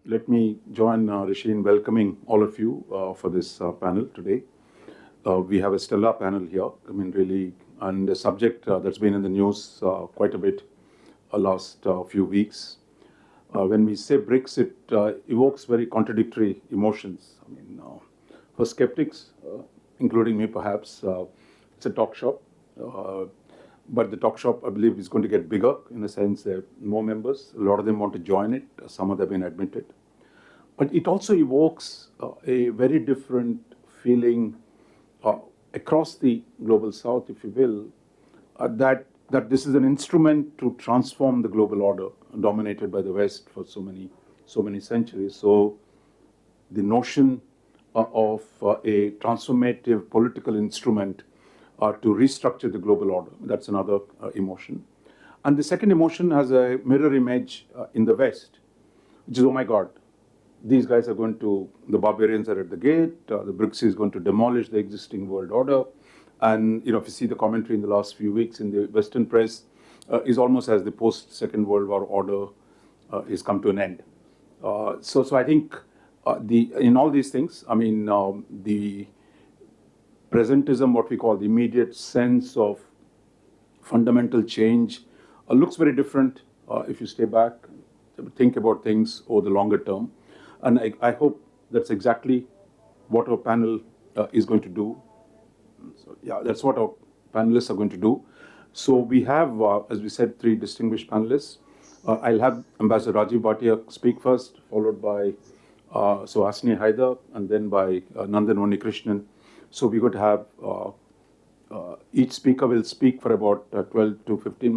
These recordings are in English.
Let me join Rishi in welcoming all of you for this panel today. We have a stellar panel here. I mean, really, and a subject that's been in the news quite a bit last few weeks. When we say BRICS, it evokes very contradictory emotions. I mean, for skeptics, including me perhaps, it's a talk shop. But the talk shop, I believe, is going to get bigger in the sense that more members, a lot of them want to join it, some of them have been admitted. But it also evokes a very different feeling across the global south, if you will, that this is an instrument to transform the global order dominated by the West for so many centuries. So the notion of a transformative political instrument to restructure the global order, that's another emotion. And the second emotion has a mirror image in the West, which is, oh my God, these guys are going to, the barbarians are at the gate, the BRICS is going to demolish the existing world order. And if you see the commentary in the last few weeks in the Western press, is almost as the post-Second World War order is come to an end. So I think in all these things, I mean, the presentism, what we call the immediate sense of fundamental change, looks very different if you stay back, think about things over the longer term. And I hope that's exactly what our panel is going to do. So yeah, that's what our panelists are going to do. So we have, as we said, 3 distinguished panelists. I'll have Ambassador Rajiv Bhatia speak first, followed by Suhasini Haidar, and then by Nandan Unnikrishnan. So we're going to have each speaker will speak for about 12 to 15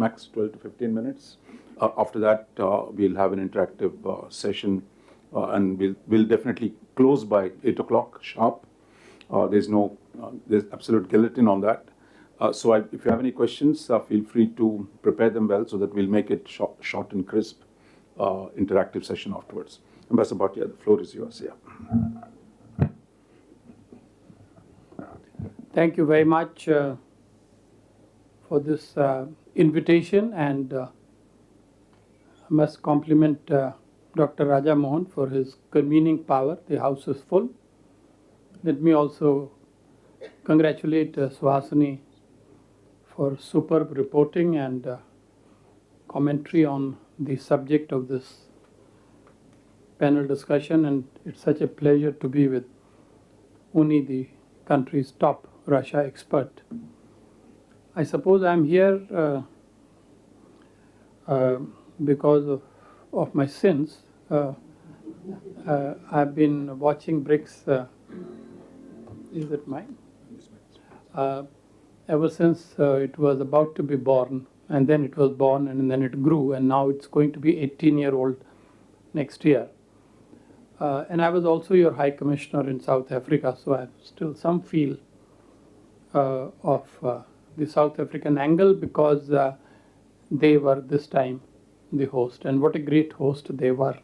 minutes. After that, we'll have an interactive session, and we'll definitely close by 8 o'clock sharp. There's absolute guillotine on that. So if you have any questions, feel free to prepare them well so that we'll make it short and crisp interactive session afterwards. Ambassador Bhatia, the floor is yours. Yeah. Thank you very much for this invitation, and I must compliment Dr. Raja Mohan for his convening power. The house is full. Let me also congratulate Suhasini for superb reporting and commentary on the subject of this panel discussion, and it's such a pleasure to be with Uni, the country's top Russia expert. I suppose I'm here because of my sins. I've been watching BRICS. Is it mine? Ever since it was about to be born, and then it was born, and then it grew, and now it's going to be 18-year-old next year. And I was also your High Commissioner in South Africa, so I have still some feel of the South African angle, because they were this time the host, and what a great host they were.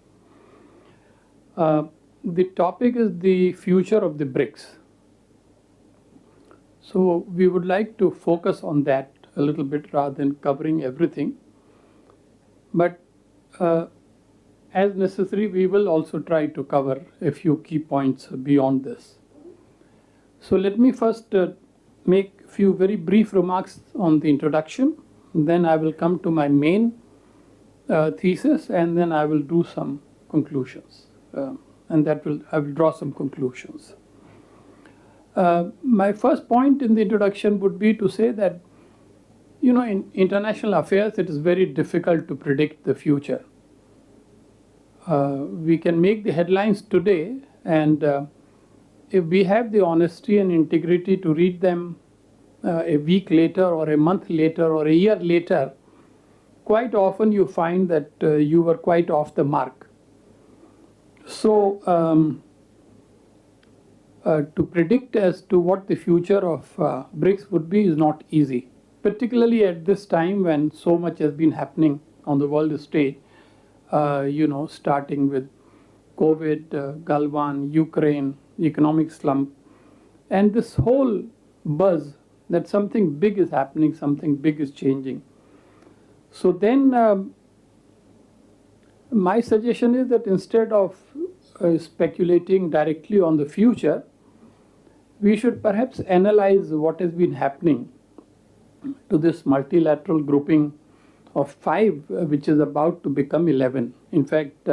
The topic is the future of the BRICS. So we would like to focus on that a little bit rather than covering everything. But as necessary, we will also try to cover a few key points beyond this. So let me first make a few very brief remarks on the introduction. Then I will come to my main thesis, and then I will do some conclusions. And I will draw some conclusions. My first point in the introduction would be to say that, in international affairs, it is very difficult to predict the future. We can make the headlines today, and if we have the honesty and integrity to read them a week later or a month later or a year later, quite often you find that you were quite off the mark. So to predict as to what the future of BRICS would be is not easy, particularly at this time when so much has been happening on the world stage, starting with COVID, Galvan, Ukraine, economic slump, and this whole buzz that something big is happening, something big is changing. So then my suggestion is that instead of speculating directly on the future, we should perhaps analyze what has been happening to this multilateral grouping of 5, which is about to become 11. In fact,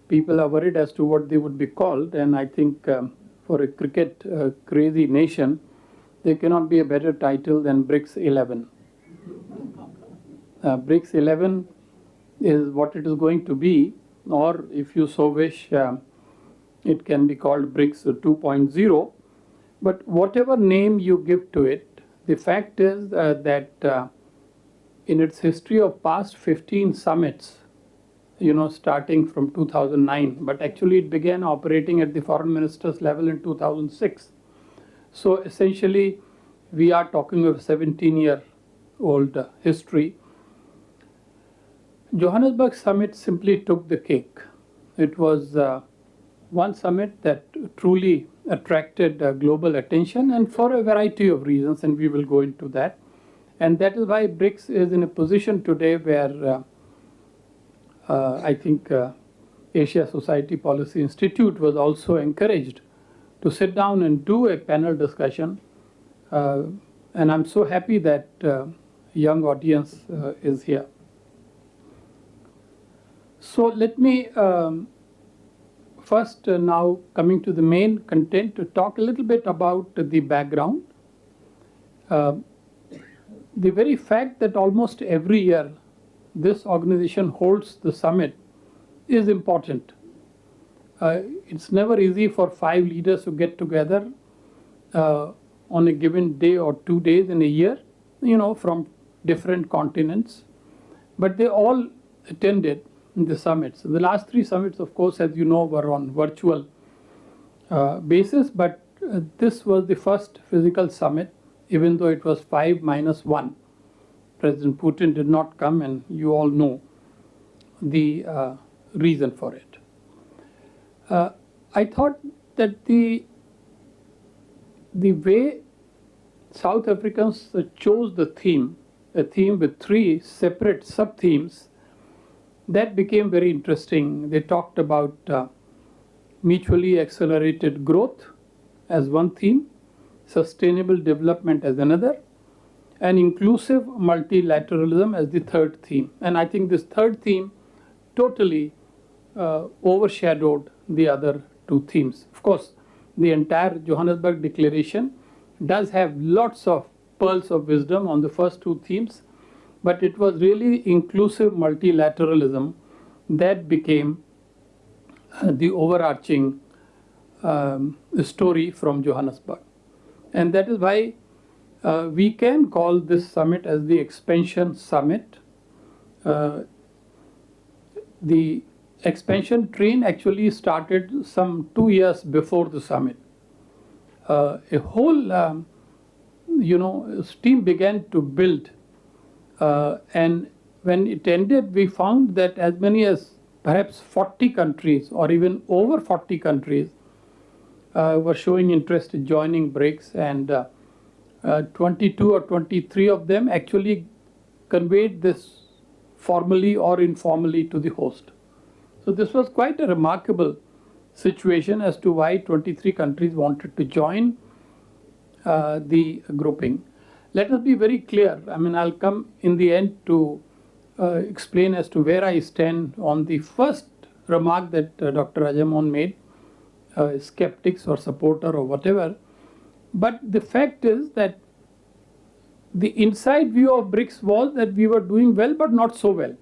people are worried as to what they would be called, and I think for a cricket crazy nation, there cannot be a better title than BRICS 11. BRICS 11 is what it is going to be, or if you so wish, it can be called BRICS 2.0. But whatever name you give to it, the fact is that in its history of past 15 summits, starting from 2009, but actually it began operating at the foreign ministers level in 2006. So essentially, we are talking of a 17-year-old history. Johannesburg summit simply took the cake. It was one summit that truly attracted global attention, and for a variety of reasons, and we will go into that. And that is why BRICS is in a position today where I think Asia Society Policy Institute was also encouraged to sit down and do a panel discussion. And I'm so happy that young audience is here. So let me first now coming to the main content to talk a little bit about the background. The very fact that almost every year this organization holds the summit is important. It's never easy for 5 leaders to get together on a given day or 2 days in a year, from different continents. But they all attended the summits. The last 3 summits, of course, as you know, were on virtual basis, but this was the first physical summit, even though it was 5-1. President Putin did not come, and you all know the reason for it. I thought that the way South Africans chose the theme, a theme with 3 separate sub-themes, that became very interesting. They talked about mutually accelerated growth as one theme, sustainable development as another, and inclusive multilateralism as the third theme. And I think this third theme totally overshadowed the other 2 themes. Of course, the entire Johannesburg Declaration does have lots of pearls of wisdom on the first 2 themes, but it was really inclusive multilateralism that became the overarching story from Johannesburg. And that is why we can call this summit as the expansion summit. The expansion train actually started some 2 years before the summit. A whole steam began to build, and when it ended, we found that as many as perhaps 40 countries or even over 40 countries were showing interest in joining BRICS, and 22 or 23 of them actually conveyed this formally or informally to the host. So this was quite a remarkable situation as to why 23 countries wanted to join the grouping. Let us be very clear. I mean, I'll come in the end to explain as to where I stand on the first remark that Dr. Raja Mohan made, skeptics or supporter or whatever. But the fact is that the inside view of BRICS was that we were doing well, but not so well.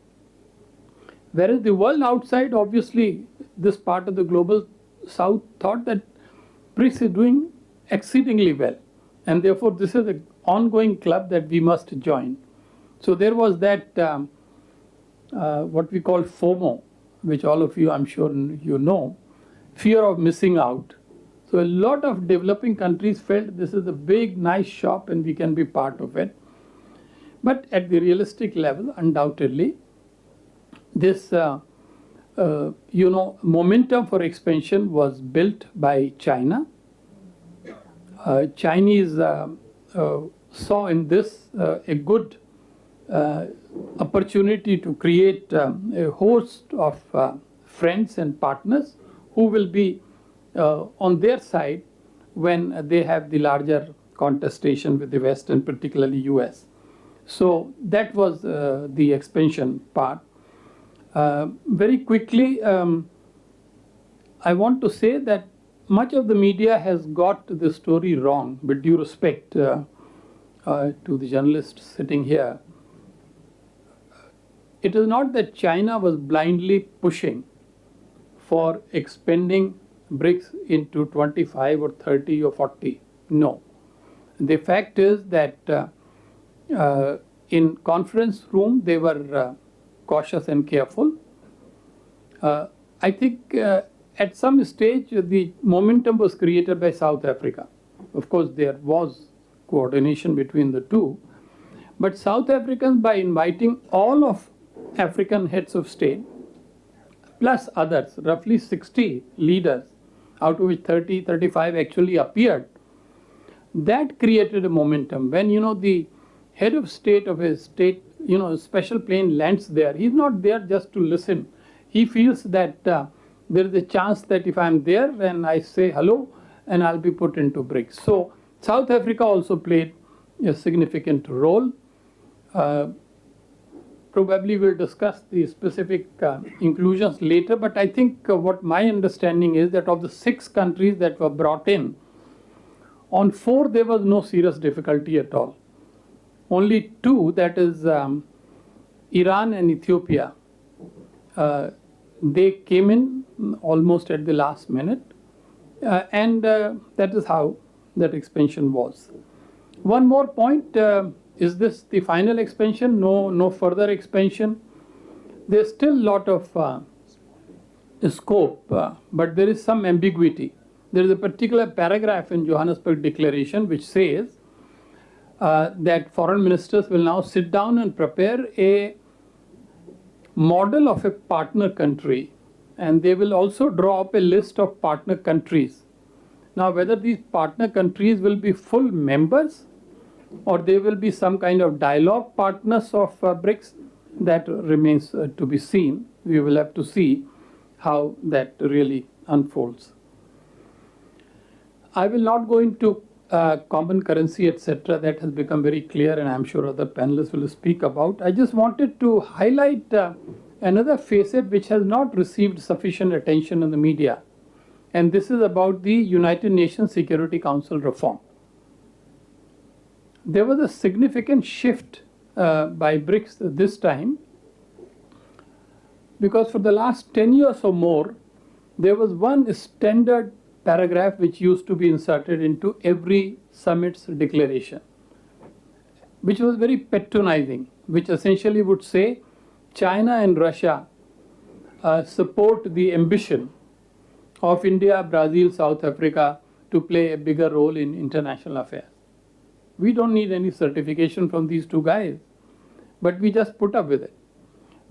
Whereas the world outside, obviously, this part of the global south thought that BRICS is doing exceedingly well. And therefore, this is an ongoing club that we must join. So there was that, what we call FOMO, which all of you, I'm sure you know, fear of missing out. So a lot of developing countries felt this is a big, nice shop and we can be part of it. But at the realistic level, undoubtedly, this momentum for expansion was built by China. Chinese saw in this a good opportunity to create a host of friends and partners who will be on their side when they have the larger contestation with the West and particularly US. So that was the expansion part. Very quickly, I want to say that much of the media has got the story wrong, with due respect to the journalists sitting here. It is not that China was blindly pushing for expanding BRICS into 25 or 30 or 40. No. The fact is that in conference room, they were cautious and careful. I think at some stage, the momentum was created by South Africa. Of course, there was coordination between the two. But South Africans, by inviting all of African heads of state, plus others, roughly 60 leaders, out of which 30, 35 actually appeared, that created a momentum. When, the head of state of a state, special plane lands there, he's not there just to listen. He feels that there is a chance that if I'm there and I say hello, and I'll be put into BRICS. So South Africa also played a significant role. Probably we'll discuss the specific inclusions later, but I think what my understanding is that of the 6 countries that were brought in, on 4 there was no serious difficulty at all. Only 2, that is Iran and Ethiopia, they came in almost at the last minute, and that is how that expansion was. One more point, is this the final expansion? No further expansion. There's still a lot of scope, but there is some ambiguity. There is a particular paragraph in Johannesburg Declaration which says that foreign ministers will now sit down and prepare a model of a partner country, and they will also draw up a list of partner countries. Now, whether these partner countries will be full members or they will be some kind of dialogue partners of BRICS, that remains to be seen. We will have to see how that really unfolds. I will not go into common currency, etc. That has become very clear, and I'm sure other panelists will speak about. I just wanted to highlight another facet which has not received sufficient attention in the media, and this is about the United Nations Security Council reform. There was a significant shift by BRICS this time, because for the last 10 years or more, there was one standard paragraph which used to be inserted into every summit's declaration, which was very patronizing, which essentially would say China and Russia support the ambition of India, Brazil, South Africa to play a bigger role in international affairs. We don't need any certification from these 2 guys, but we just put up with it.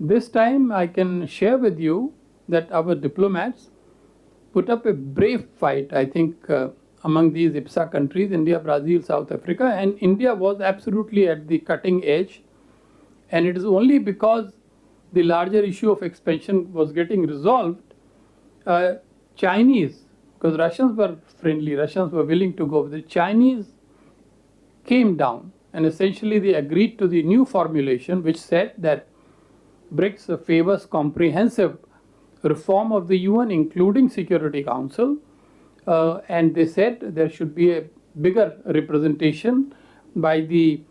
This time I can share with you that our diplomats put up a brave fight, I think, among these IPSA countries, India, Brazil, South Africa, and India was absolutely at the cutting edge. And it is only because the larger issue of expansion was getting resolved, Chinese, because Russians were friendly, Russians were willing to go, the Chinese came down, and essentially they agreed to the new formulation which said that BRICS favors comprehensive reform of the UN, including Security Council, and they said there should be a bigger representation by the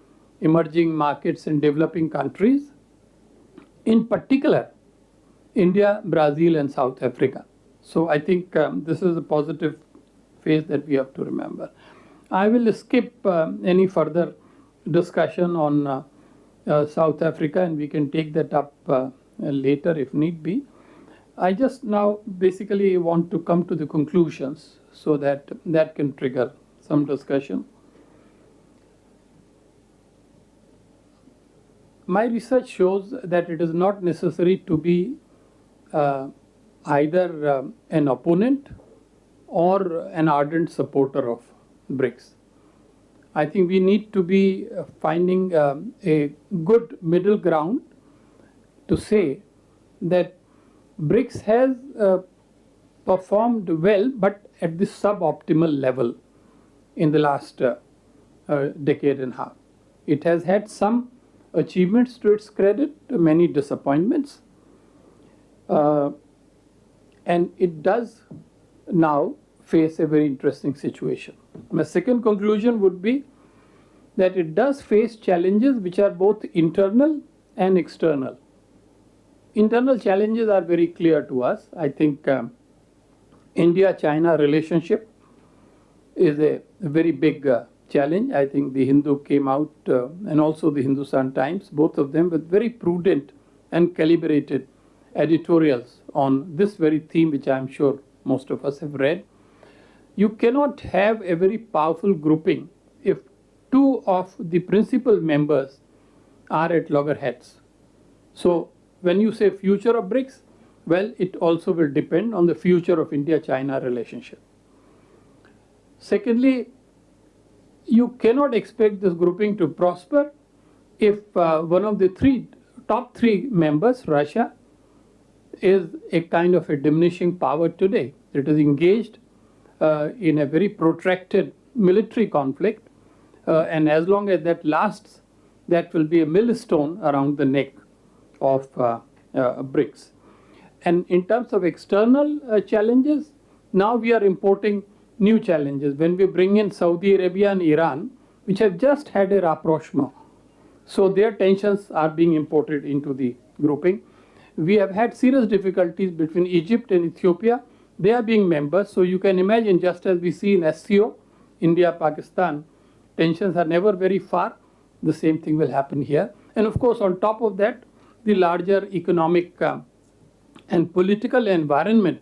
emerging markets and developing countries, in particular India, Brazil, and South Africa. So I think this is a positive phase that we have to remember. I will skip any further discussion on South Africa, and we can take that up later if need be. I just now basically want to come to the conclusions so that that can trigger some discussion. My research shows that it is not necessary to be either an opponent or an ardent supporter of BRICS. I think we need to be finding a good middle ground to say that BRICS has performed well, but at the suboptimal level in the last decade and a half. It has had some achievements to its credit, many disappointments, and it does now face a very interesting situation. My second conclusion would be that it does face challenges which are both internal and external. Internal challenges are very clear to us. I think India-China relationship is a very big challenge. I think the Hindu came out and also the Hindustan Times, both of them with very prudent and calibrated editorials on this very theme, which I'm sure most of us have read. You cannot have a very powerful grouping if two of the principal members are at loggerheads. So when you say future of BRICS, well, it also will depend on the future of India-China relationship. Secondly, you cannot expect this grouping to prosper if one of the top three members, Russia, is a kind of a diminishing power today. It is engaged in a very protracted military conflict, and as long as that lasts, that will be a millstone around the neck of BRICS. And in terms of external challenges, now we are importing new challenges. When we bring in Saudi Arabia and Iran, which have just had a rapprochement, so their tensions are being imported into the grouping. We have had serious difficulties between Egypt and Ethiopia. They are being members, so you can imagine, just as we see in SCO, India, Pakistan, tensions are never very far. The same thing will happen here. And of course, on top of that, the larger economic and political environment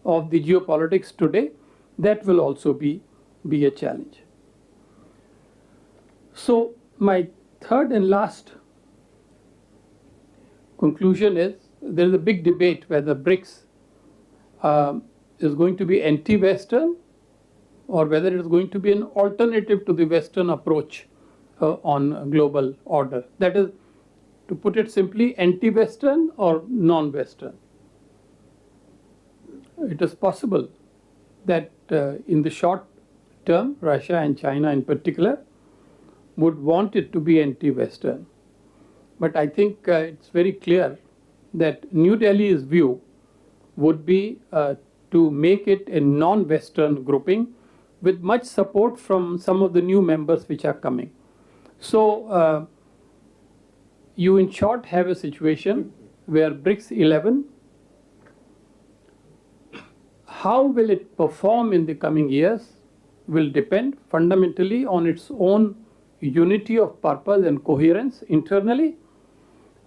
of the geopolitics today, that will also be a challenge. So my third and last conclusion is there is a big debate whether BRICS is going to be anti-Western or whether it is going to be an alternative to the Western approach on global order. That is, to put it simply, anti-Western or non-Western. It is possible that in the short term, Russia and China in particular would want it to be anti-Western. But I think it's very clear that New Delhi's view would be to make it a non-Western grouping with much support from some of the new members which are coming. So you in short have a situation where BRICS 11, how will it perform in the coming years will depend fundamentally on its own unity of purpose and coherence internally,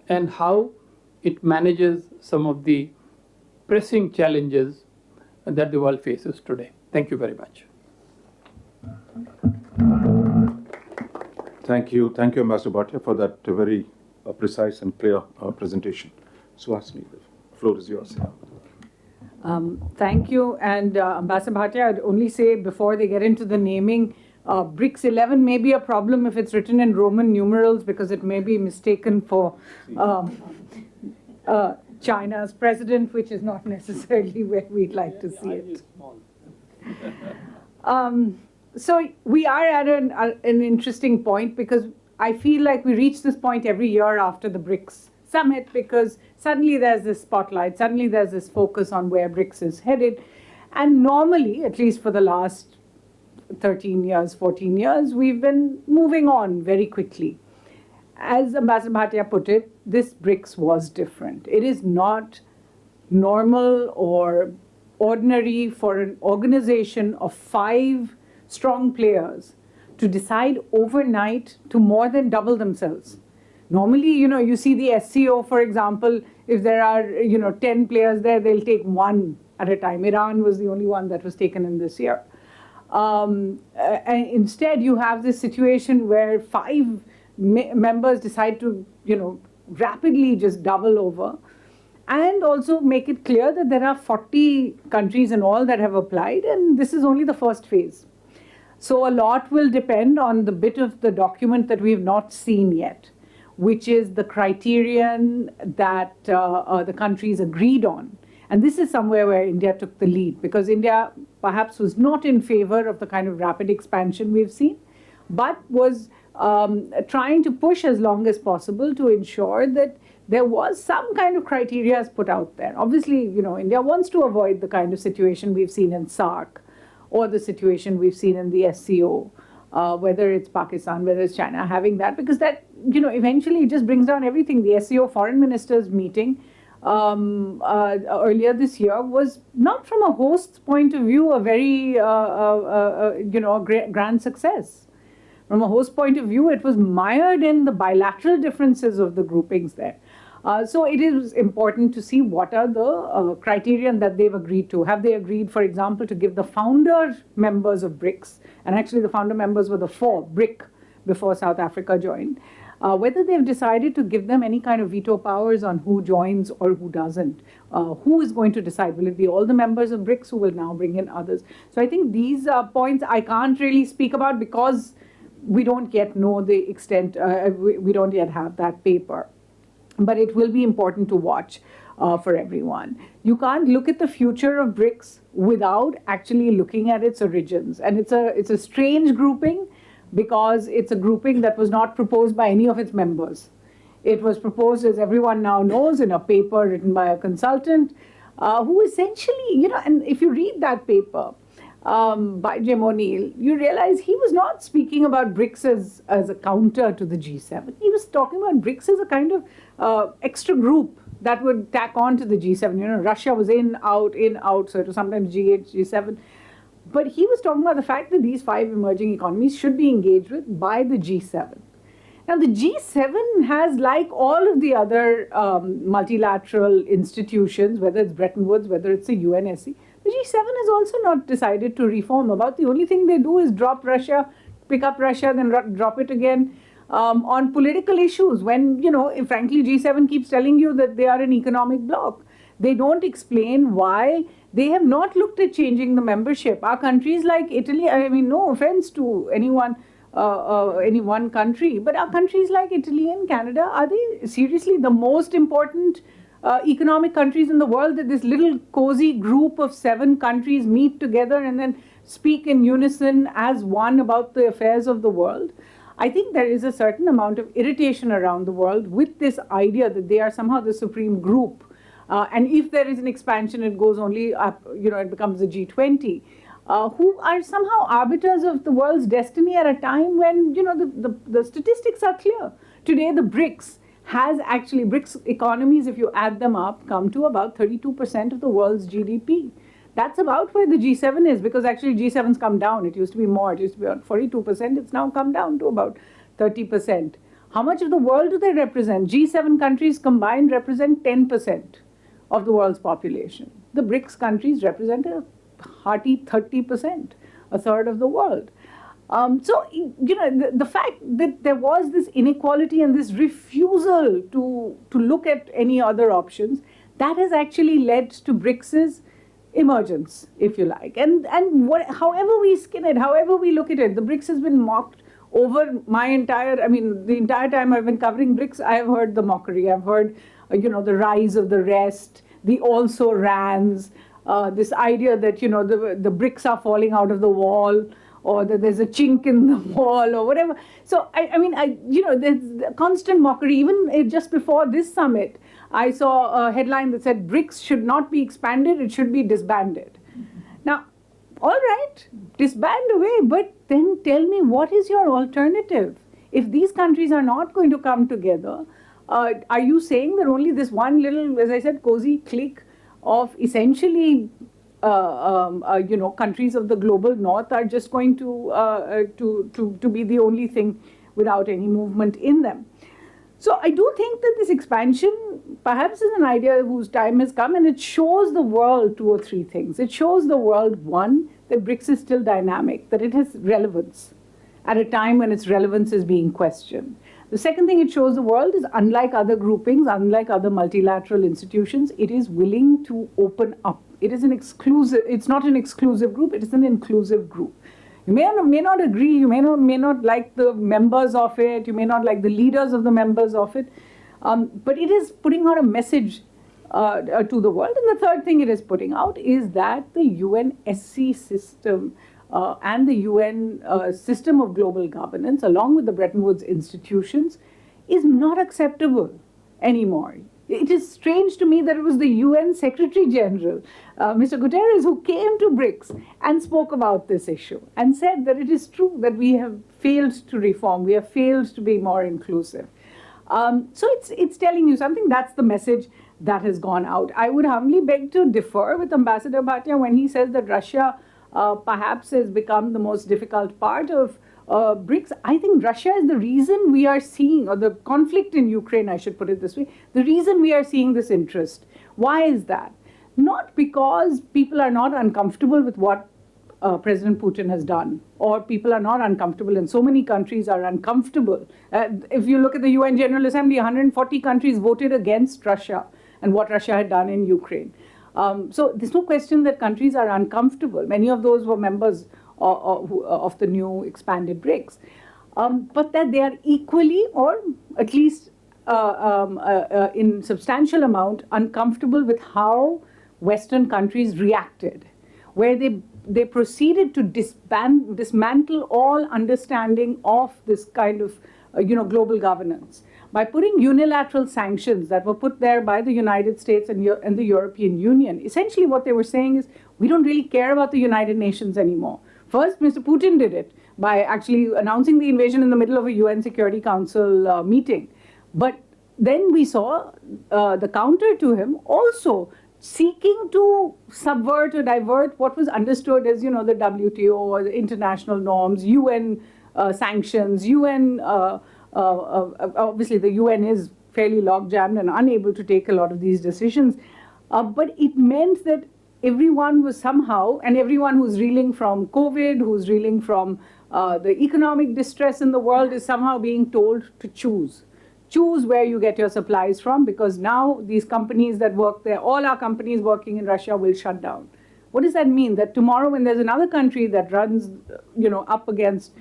and how it manages some of the pressing challenges that the world faces today. Thank you very much. Thank you, Ambassador Bhatia, for that very precise and clear presentation. Suhasini, the floor is yours. Thank you. And Ambassador Bhatia, I'd only say before they get into the naming, BRICS 11 may be a problem if it's written in Roman numerals because it may be mistaken for China's president, which is not necessarily where we'd like to see it. So we are at an interesting point because I feel like we reach this point every year after the BRICS Summit because suddenly there's this spotlight, suddenly there's this focus on where BRICS is headed. And normally, at least for the last 13 years, 14 years, we've been moving on very quickly. As Ambassador Bhatia put it, this BRICS was different. It is not normal or ordinary for an organization of 5 strong players to decide overnight to more than double themselves. Normally, you see the SCO, for example, if there are, 10 players there, they'll take 1 at a time. Iran was the only one that was taken in this year. And instead, you have this situation where 5 members decide to, rapidly just double over and also make it clear that there are 40 countries in all that have applied, and this is only the first phase. So a lot will depend on the bit of the document that we have not seen yet, which is the criterion that the countries agreed on And this is somewhere where India took the lead, because India perhaps was not in favor of the kind of rapid expansion we've seen, but was trying to push as long as possible to ensure that there was some kind of criteria put out there. Obviously, India wants to avoid the kind of situation we've seen in SARC or the situation we've seen in the SCO, whether it's Pakistan, whether it's China, having that, because that, eventually it just brings down everything. The SCO foreign ministers meeting earlier this year was not, from a host's point of view, a very, grand success. From a host point of view, it was mired in the bilateral differences of the groupings there. So it is important to see what are the criteria that they've agreed to. Have they agreed, for example, to give the founder members of BRICS, and actually the founder members were the 4 BRIC before South Africa joined, whether they've decided to give them any kind of veto powers on who joins or who doesn't. Who is going to decide? Will it be all the members of BRICS who will now bring in others? So I think these points I can't really speak about because we don't yet know the extent, we don't yet have that paper. But it will be important to watch for everyone. You can't look at the future of BRICS without actually looking at its origins. And it's a strange grouping, because it's a grouping that was not proposed by any of its members. It was proposed, as everyone now knows, in a paper written by a consultant who essentially, and if you read that paper, by Jim O'Neill, you realize he was not speaking about BRICS as a counter to the G7. He was talking about BRICS as a kind of extra group that would tack on to the G7. Russia was in, out, so it was sometimes G8, G7. But he was talking about the fact that these 5 emerging economies should be engaged with by the G7. Now, the G7 has, like all of the other multilateral institutions, whether it's Bretton Woods, whether it's the UNSC, the G7 has also not decided to reform. About the only thing they do is drop Russia, pick up Russia, then drop it again on political issues. When, frankly, G7 keeps telling you that they are an economic bloc. They don't explain why they have not looked at changing the membership. Our countries like Italy, I mean, no offense to anyone, any one country, but our countries like Italy and Canada, are they seriously the most important economic countries in the world, that this little cozy group of 7 countries meet together and then speak in unison as one about the affairs of the world? I think there is a certain amount of irritation around the world with this idea that they are somehow the supreme group. And if there is an expansion, it goes only up, it becomes a G20, who are somehow arbiters of the world's destiny at a time when, the statistics are clear. Today, the BRICS has actually, BRICS economies, if you add them up, come to about 32% of the world's GDP. That's about where the G7 is, because actually G7's come down. It used to be more. It used to be about 42%. It's now come down to about 30%. How much of the world do they represent? G7 countries combined represent 10% of the world's population. The BRICS countries represent a hearty 30%, a third of the world. So, the fact that there was this inequality and this refusal to look at any other options, that has actually led to BRICS's emergence, if you like. And however we skin it, however we look at it, the BRICS has been mocked over the entire time I've been covering BRICS, I've heard the mockery. I've heard, the rise of the rest, the also rans, this idea that, the bricks are falling out of the wall, or that there's a chink in the wall, or whatever. So, there's constant mockery. Even just before this summit, I saw a headline that said, BRICS should not be expanded, it should be disbanded. Now, all right, disband away, but then tell me, what is your alternative? If these countries are not going to come together, are you saying that only this one little, as I said, cozy clique of essentially countries of the global north are just going to be the only thing without any movement in them? So I do think that this expansion perhaps is an idea whose time has come, and it shows the world 2 or 3 things. It shows the world, one, that BRICS is still dynamic, that it has relevance at a time when its relevance is being questioned. The second thing it shows the world is, unlike other groupings, unlike other multilateral institutions, it is willing to open up. It is it's not an exclusive group, it is an inclusive group. You may not agree, you may not like the members of it, you may not like the leaders of the members of it, but it is putting out a message to the world. And the third thing it is putting out is that the UNSC system and the UN system of global governance, along with the Bretton Woods institutions, is not acceptable anymore. It is strange to me that it was the UN Secretary General, Mr. Guterres, who came to BRICS and spoke about this issue and said that it is true that we have failed to reform, we have failed to be more inclusive. So it's telling you something. That's the message that has gone out. I would humbly beg to differ with Ambassador Bhatia when he says that Russia perhaps has become the most difficult part of BRICS. I think Russia is the reason we are seeing, or the conflict in Ukraine, I should put it this way, the reason we are seeing this interest. Why is that? Not because people are not uncomfortable with what President Putin has done, or people are not uncomfortable, and so many countries are uncomfortable. If you look at the UN General Assembly, 140 countries voted against Russia and what Russia had done in Ukraine. So there's no question that countries are uncomfortable. Many of those were members of the new expanded BRICS. But that they are equally, or at least in substantial amount, uncomfortable with how Western countries reacted, where they proceeded to dismantle all understanding of this kind of global governance by putting unilateral sanctions that were put there by the United States and the European Union. Essentially what they were saying is, we don't really care about the United Nations anymore. First, Mr. Putin did it by actually announcing the invasion in the middle of a UN Security Council meeting. But then we saw the counter to him also seeking to subvert or divert what was understood as, the WTO or the international norms, UN sanctions, UN, obviously the UN is fairly log-jammed and unable to take a lot of these decisions. But it meant that everyone was somehow, and everyone who's reeling from COVID, who's reeling from the economic distress in the world, is somehow being told to choose. Choose where you get your supplies from, because now these companies that work there, all our companies working in Russia, will shut down. What does that mean? That tomorrow when there's another country that runs, up against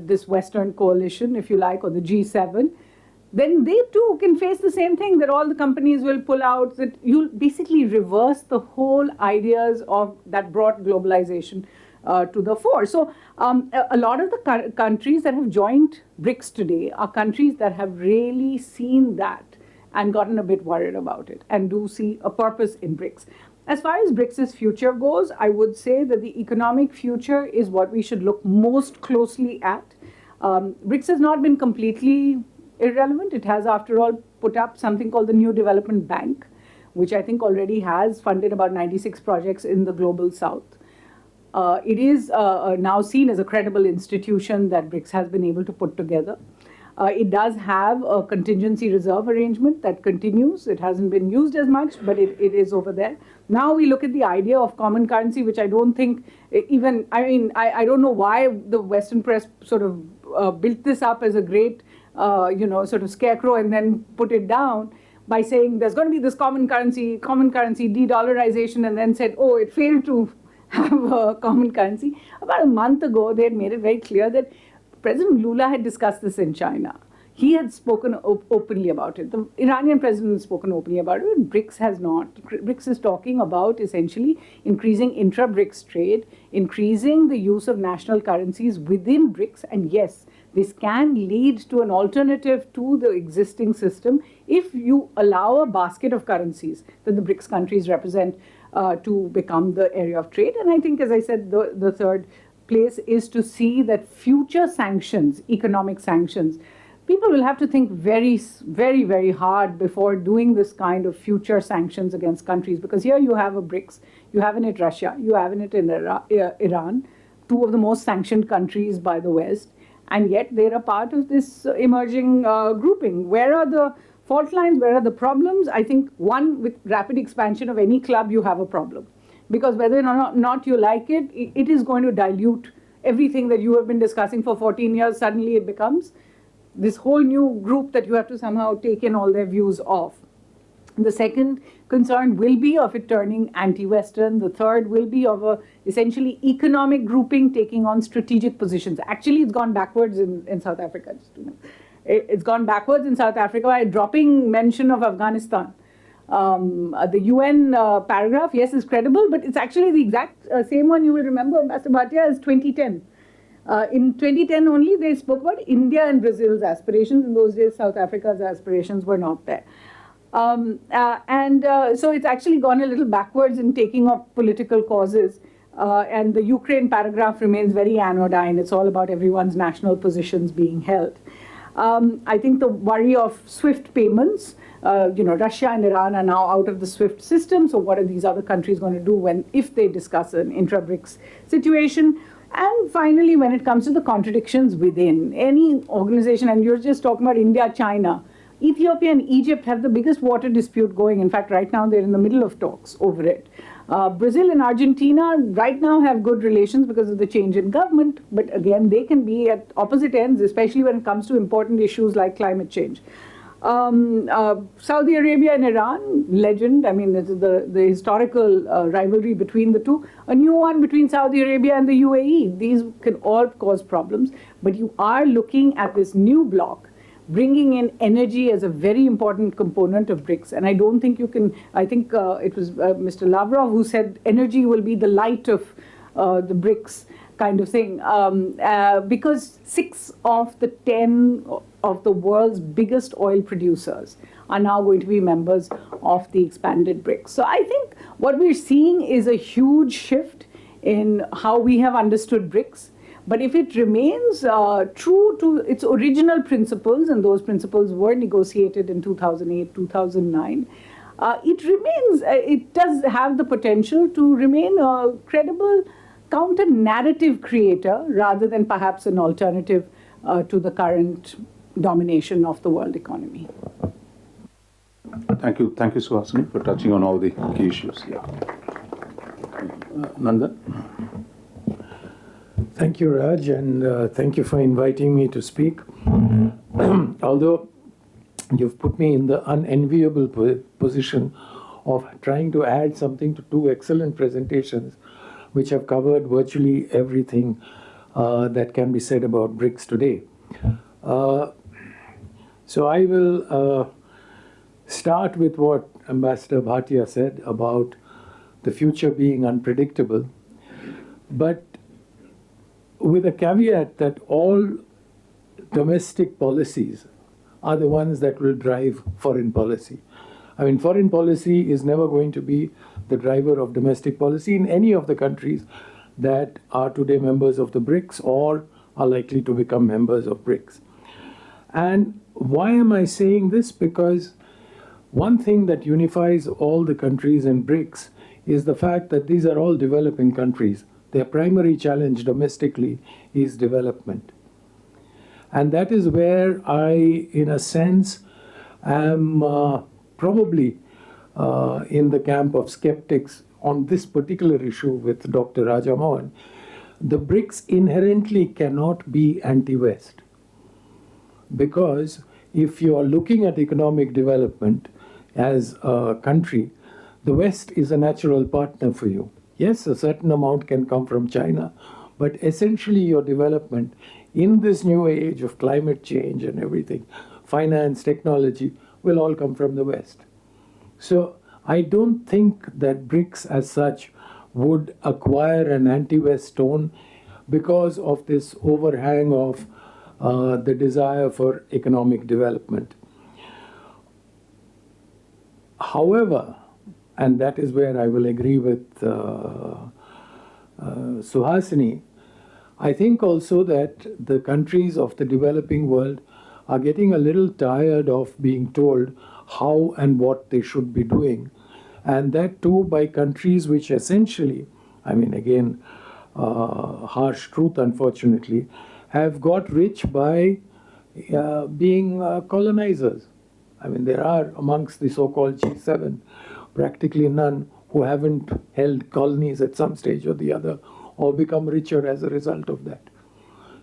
this Western coalition, if you like, or the G7, then they too can face the same thing, that all the companies will pull out, that you'll basically reverse the whole ideas of that brought globalization to the fore. So a lot of the countries that have joined BRICS today are countries that have really seen that and gotten a bit worried about it and do see a purpose in BRICS. As far as BRICS' future goes, I would say that the economic future is what we should look most closely at. BRICS has not been completely irrelevant. It has, after all, put up something called the New Development Bank, which I think already has funded about 96 projects in the global south. It is now seen as a credible institution that BRICS has been able to put together. It does have a contingency reserve arrangement that continues. It hasn't been used as much, but it is over there. Now we look at the idea of common currency, which I don't think even, I don't know why the Western press sort of built this up as a great, sort of scarecrow and then put it down by saying there's going to be this common currency, de-dollarization, and then said, oh, it failed to have a common currency. About a month ago, they had made it very clear that President Lula had discussed this in China. He had spoken openly about it. The Iranian president has spoken openly about it. BRICS has not. BRICS is talking about essentially increasing intra-BRICS trade, increasing the use of national currencies within BRICS. And yes, this can lead to an alternative to the existing system if you allow a basket of currencies that the BRICS countries represent to become the area of trade. And I think, as I said, the third place is to see that future sanctions, economic sanctions, people will have to think very, very, very hard before doing this kind of future sanctions against countries. Because here you have a BRICS, you have in it Russia, you have in it Iran, two of the most sanctioned countries by the West, and yet they're a part of this emerging grouping. Where are the fault lines? Where are the problems? I think, one, with rapid expansion of any club, you have a problem. Because whether or not you like it, it is going to dilute everything that you have been discussing for 14 years. Suddenly it becomes this whole new group that you have to somehow take in all their views of. The second concern will be of it turning anti-Western. The third will be of a essentially economic grouping taking on strategic positions. Actually, it's gone backwards in South Africa. It's gone backwards in South Africa by dropping mention of Afghanistan. The UN paragraph, yes, is credible, but it's actually the exact same one you will remember, Ambassador Bhatia, as 2010. In 2010 only, they spoke about India and Brazil's aspirations. In those days, South Africa's aspirations were not there. So it's actually gone a little backwards in taking up political causes. And the Ukraine paragraph remains very anodyne. It's all about everyone's national positions being held. I think the worry of SWIFT payments, Russia and Iran are now out of the SWIFT system. So what are these other countries going to do if they discuss an intra-BRICS situation? And finally, when it comes to the contradictions within any organization, and you're just talking about India, China, Ethiopia and Egypt have the biggest water dispute going. In fact, right now they're in the middle of talks over it. Brazil and Argentina right now have good relations because of the change in government, but again, they can be at opposite ends, especially when it comes to important issues like climate change. Saudi Arabia and Iran, legend. I mean, this is the historical rivalry between the two. A new one between Saudi Arabia and the UAE. These can all cause problems, but you are looking at this new bloc bringing in energy as a very important component of BRICS. And I don't think you can, I think it was Mr. Lavrov who said energy will be the light of the BRICS kind of thing. Because 6 of the 10 of the world's biggest oil producers are now going to be members of the expanded BRICS. So I think what we're seeing is a huge shift in how we have understood BRICS. But if it remains true to its original principles, and those principles were negotiated in 2008, 2009, it does have the potential to remain a credible counter-narrative creator rather than perhaps an alternative to the current domination of the world economy. Thank you, Suhasini, for touching on all the key issues. Yeah. Nandan? Thank you, Raj, and thank you for inviting me to speak. Although you've put me in the unenviable position of trying to add something to 2 excellent presentations, which have covered virtually everything that can be said about BRICS today. So I will start with what Ambassador Bhatia said about the future being unpredictable, but with a caveat that all domestic policies are the ones that will drive foreign policy. I mean, foreign policy is never going to be the driver of domestic policy in any of the countries that are today members of the BRICS or are likely to become members of BRICS. And why am I saying this? Because one thing that unifies all the countries in BRICS is the fact that these are all developing countries. Their primary challenge domestically is development. And that is where I, in a sense, am probably in the camp of skeptics on this particular issue with Dr. Raja Mohan. The BRICS inherently cannot be anti-West. Because if you are looking at economic development as a country, the West is a natural partner for you. Yes, a certain amount can come from China, but essentially your development in this new age of climate change and everything, finance, technology, will all come from the West. So I don't think that BRICS as such would acquire an anti-West tone because of this overhang of the desire for economic development. However, and that is where I will agree with Suhasini, I think also that the countries of the developing world are getting a little tired of being told how and what they should be doing. And that too by countries which essentially, I mean again, harsh truth unfortunately, have got rich by being colonizers. I mean, there are amongst the so-called G7 practically none who haven't held colonies at some stage or the other or become richer as a result of that.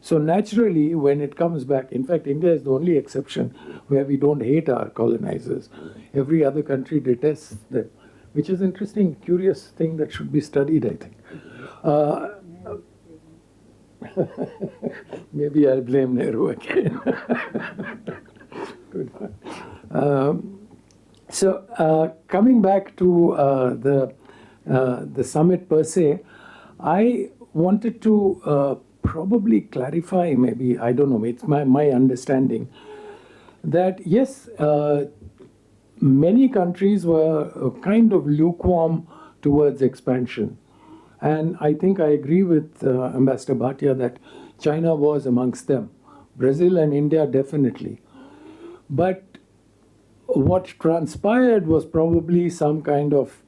So naturally, when it comes back, in fact, India is the only exception where we don't hate our colonizers. Every other country detests them, which is an interesting, curious thing that should be studied, I think. Maybe I'll blame Nehru again. Good one. Coming back to the summit per se, I wanted to probably clarify, maybe, I don't know, it's my understanding, that yes, many countries were kind of lukewarm towards expansion. And I think I agree with Ambassador Bhatia that China was amongst them. Brazil and India definitely. But what transpired was probably some kind of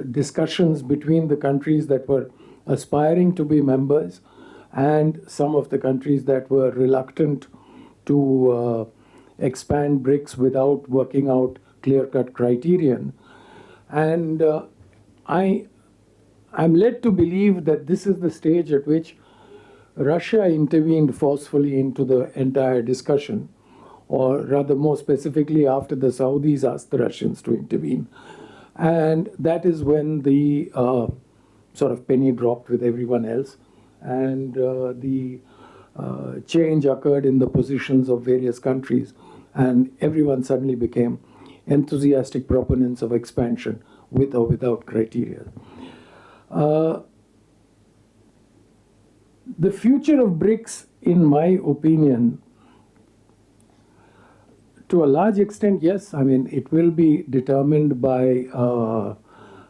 discussions between the countries that were aspiring to be members and some of the countries that were reluctant to expand BRICS without working out clear-cut criterion. And I'm led to believe that this is the stage at which Russia intervened forcefully into the entire discussion, or rather more specifically after the Saudis asked the Russians to intervene. And that is when the sort of penny dropped with everyone else, and the change occurred in the positions of various countries, and everyone suddenly became enthusiastic proponents of expansion with or without criteria. The future of BRICS, in my opinion, to a large extent, yes, I mean, it will be determined by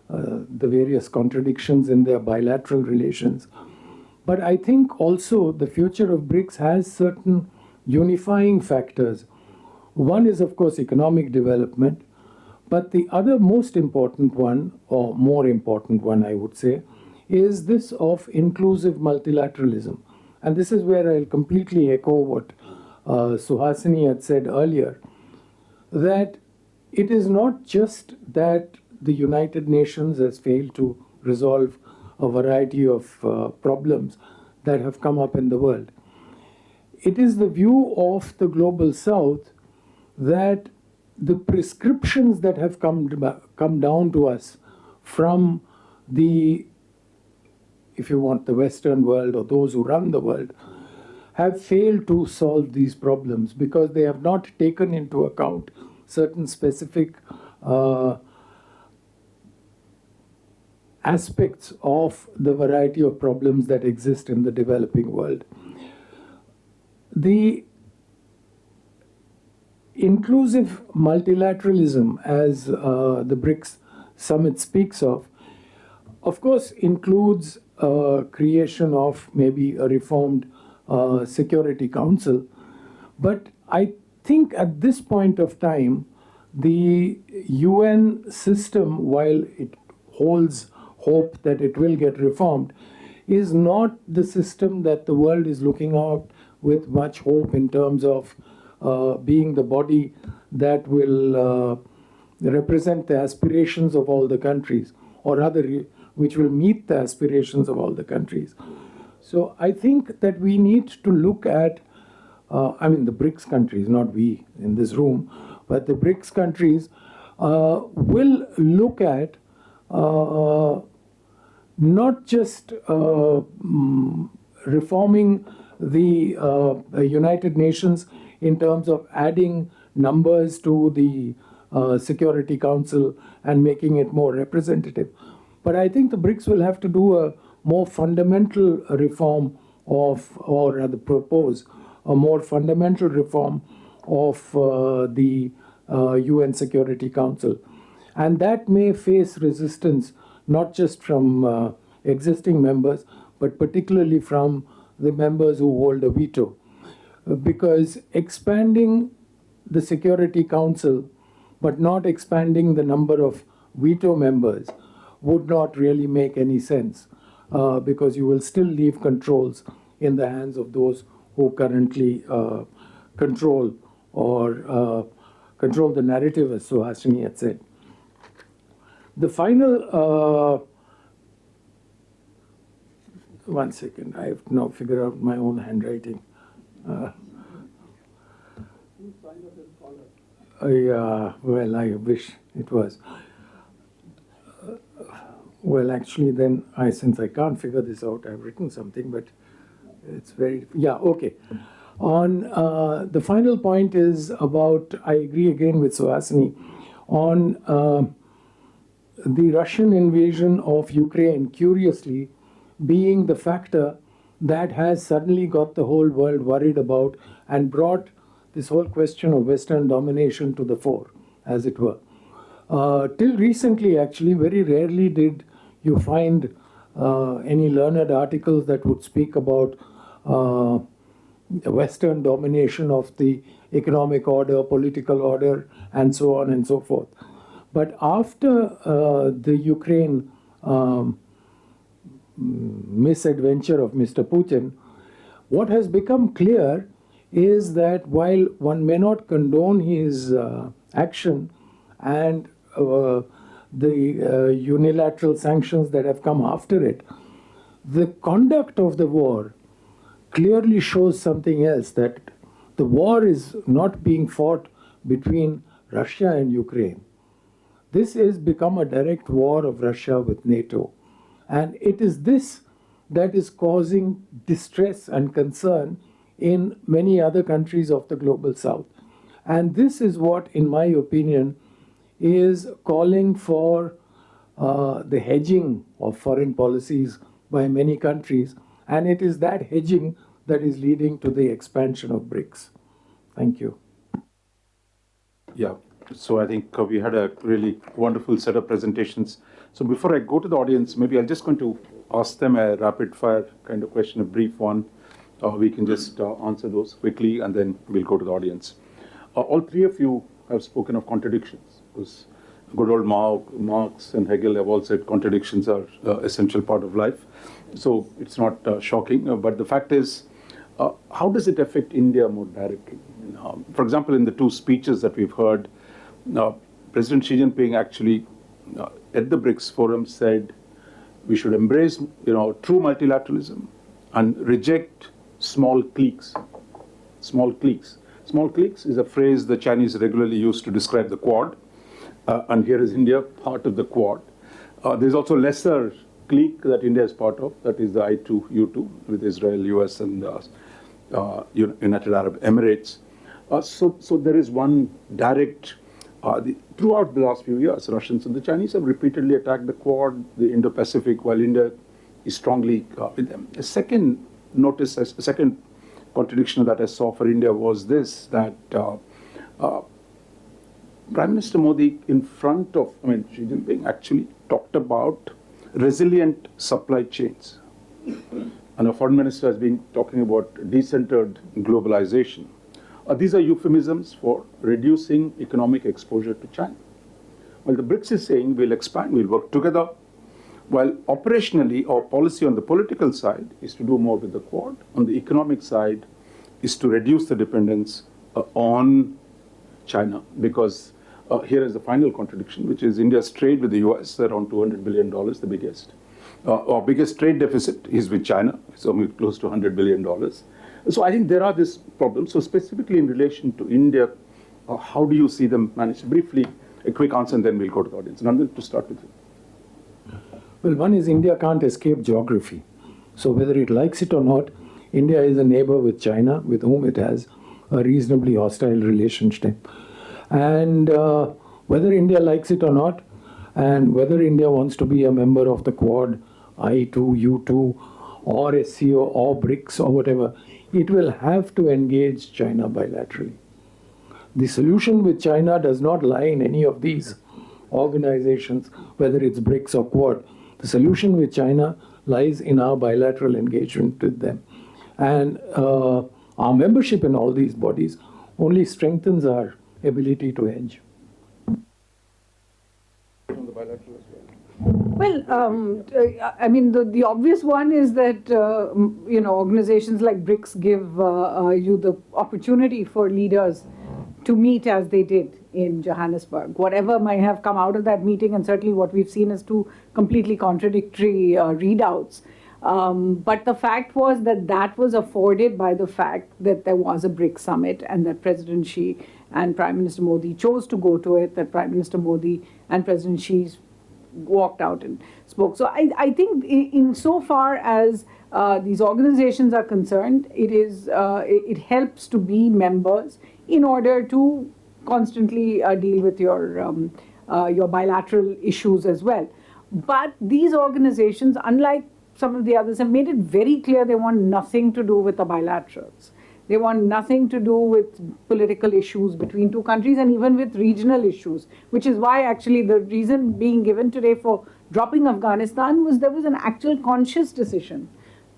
the various contradictions in their bilateral relations. But I think also the future of BRICS has certain unifying factors. One is, of course, economic development. But the other most important one, or more important one, I would say, is this of inclusive multilateralism. And this is where I'll completely echo what Suhasini had said earlier, that it is not just that the United Nations has failed to resolve a variety of problems that have come up in the world. It is the view of the Global South that the prescriptions that have come down to us from the, if you want, the Western world or those who run the world, have failed to solve these problems because they have not taken into account certain specific aspects of the variety of problems that exist in the developing world. The inclusive multilateralism, as the BRICS Summit speaks of course, includes creation of maybe a reformed Security Council. But I think at this point of time, the UN system, while it holds hope that it will get reformed, is not the system that the world is looking out with much hope in terms of being the body that will represent the aspirations of all the countries, or rather, which will meet the aspirations of all the countries. So I think that we need to look at, I mean, the BRICS countries, not we in this room, but the BRICS countries will look at not just reforming the United Nations in terms of adding numbers to the Security Council and making it more representative. But I think the BRICS will have to do a more fundamental reform of, or rather propose a more fundamental reform of the UN Security Council. And that may face resistance not just from existing members, but particularly from the members who hold a veto. Because expanding the Security Council, but not expanding the number of veto members, would not really make any sense, because you will still leave controls in the hands of those who currently control or control the narrative, as Suhasini had said. The final, one second, I have to now figure out my own handwriting. Yeah, well, I wish it was. Well, actually, then since I can't figure this out, I've written something, but it's very, yeah, okay. On the final point is about, I agree again with Suhasini, on the Russian invasion of Ukraine, curiously, being the factor that has suddenly got the whole world worried about and brought this whole question of Western domination to the fore, as it were. Till recently, actually, very rarely did you find any learned articles that would speak about Western domination of the economic order, political order, and so on and so forth. But after the Ukraine misadventure of Mr. Putin, what has become clear is that while one may not condone his action and the unilateral sanctions that have come after it, the conduct of the war clearly shows something else, that the war is not being fought between Russia and Ukraine. This has become a direct war of Russia with NATO. And it is this that is causing distress and concern in many other countries of the global south. And this is what, in my opinion, is calling for the hedging of foreign policies by many countries. And it is that hedging that is leading to the expansion of BRICS. Thank you. Yeah, so I think we had a really wonderful set of presentations. So before I go to the audience, maybe I'm just going to ask them a rapid fire kind of question, a brief one. We can just answer those quickly and then we'll go to the audience. All three of you have spoken of contradictions. Because good old Marx and Hegel have all said contradictions are essential part of life. So it's not shocking, but the fact is, how does it affect India more directly? For example, in the two speeches that we've heard, President Xi Jinping actually at the BRICS forum said we should embrace true multilateralism and reject small cliques. Small cliques. Small cliques is a phrase the Chinese regularly use to describe the Quad, and here is India, part of the Quad. There's also lesser clique that India is part of, that is the I2U2 with Israel, US, and United Arab Emirates. So there is one direct, throughout the last few years, Russians and the Chinese have repeatedly attacked the Quad, the Indo-Pacific, while India is strongly with them. A second contradiction that I saw for India was this, that Prime Minister Modi in front of, Xi Jinping actually talked about resilient supply chains. And our foreign minister has been talking about decentered globalization. These are euphemisms for reducing economic exposure to China. Well, the BRICS is saying we'll expand, we'll work together, while operationally our policy on the political side is to do more with the Quad. On the economic side is to reduce the dependence on China, because here is the final contradiction, which is India's trade with the US, around $200 billion, the biggest. Our biggest trade deficit is with China, it's only close to $100 billion. So I think there are these problems. So specifically in relation to India, how do you see them managed? Briefly, a quick answer, and then we'll go to the audience. Nandan, to start with you. Well, one is India can't escape geography. So whether it likes it or not, India is a neighbor with China, with whom it has a reasonably hostile relationship. And whether India likes it or not, and whether India wants to be a member of the Quad, I2, U2, or SCO, or BRICS, or whatever, it will have to engage China bilaterally. The solution with China does not lie in any of these organizations, whether it's BRICS or Quad. The solution with China lies in our bilateral engagement with them. And our membership in all these bodies only strengthens our ability to hedge. On the bilateral as well. Well, the obvious one is that, organizations like BRICS give you the opportunity for leaders to meet as they did in Johannesburg. Whatever might have come out of that meeting, and certainly what we've seen is two completely contradictory readouts. But the fact was that was afforded by the fact that there was a BRICS summit and that President Xi and Prime Minister Modi chose to go to it, that Prime Minister Modi and President Xi walked out and spoke. So I think in so far as these organizations are concerned, it helps to be members in order to constantly deal with your bilateral issues as well. But these organizations, unlike some of the others, have made it very clear they want nothing to do with the bilaterals. They want nothing to do with political issues between two countries and even with regional issues, which is why actually the reason being given today for dropping Afghanistan was there was an actual conscious decision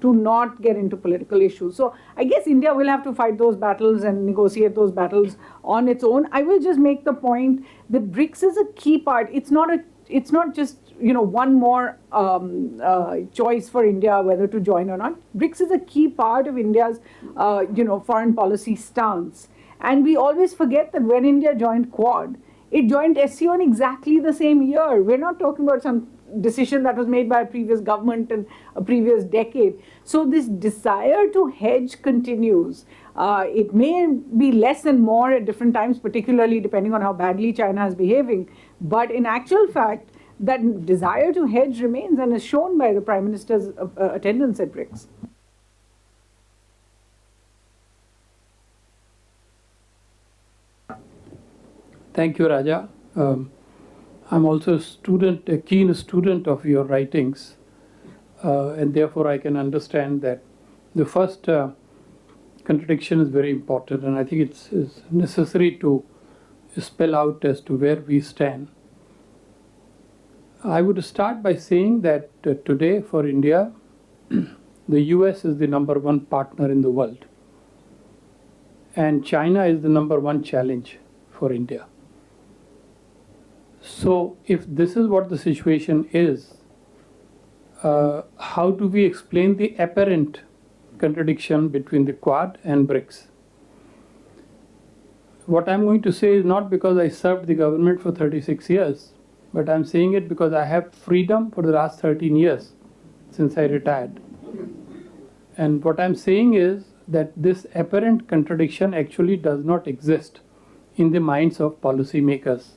to not get into political issues. So I guess India will have to fight those battles and negotiate those battles on its own. I will just make the point that BRICS is a key part. It's not just one more choice for India whether to join or not. BRICS is a key part of India's foreign policy stance. And we always forget that when India joined Quad, it joined SCO in exactly the same year. We're not talking about some decision that was made by a previous government in a previous decade. So this desire to hedge continues. It may be less and more at different times, particularly depending on how badly China is behaving. But in actual fact, that desire to hedge remains and is shown by the Prime Minister's attendance at BRICS. Thank you, Raja. I'm also a keen student of your writings, and therefore I can understand that the first contradiction is very important, and I think it's necessary to spell out as to where we stand. I would start by saying that today for India, the US is the #1 partner in the world, and China is the #1 challenge for India. So if this is what the situation is, how do we explain the apparent contradiction between the Quad and BRICS? What I'm going to say is not because I served the government for 36 years, but I'm saying it because I have freedom for the last 13 years since I retired. And what I'm saying is that this apparent contradiction actually does not exist in the minds of policymakers.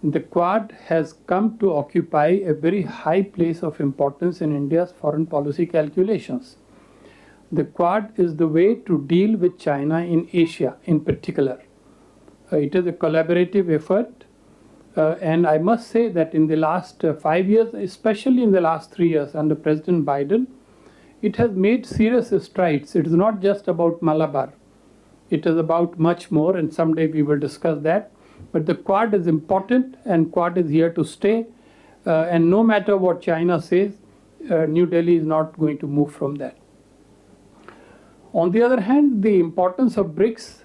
The Quad has come to occupy a very high place of importance in India's foreign policy calculations. The Quad is the way to deal with China in Asia in particular. It is a collaborative effort, and I must say that in the last 5 years, especially in the last 3 years under President Biden, it has made serious strides. It is not just about Malabar. It is about much more, and someday we will discuss that. But the Quad is important, and Quad is here to stay. And no matter what China says, New Delhi is not going to move from that. On the other hand, the importance of BRICS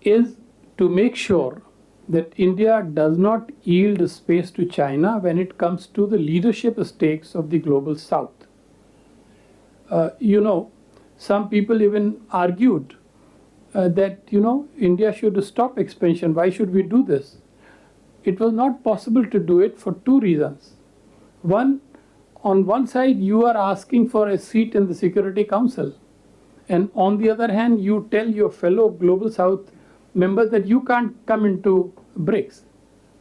is to make sure that India does not yield space to China when it comes to the leadership stakes of the global South. Some people even argued that India should stop expansion. Why should we do this? It was not possible to do it for 2 reasons. One, on one side, you are asking for a seat in the Security Council, and on the other hand, you tell your fellow Global South members that you can't come into BRICS.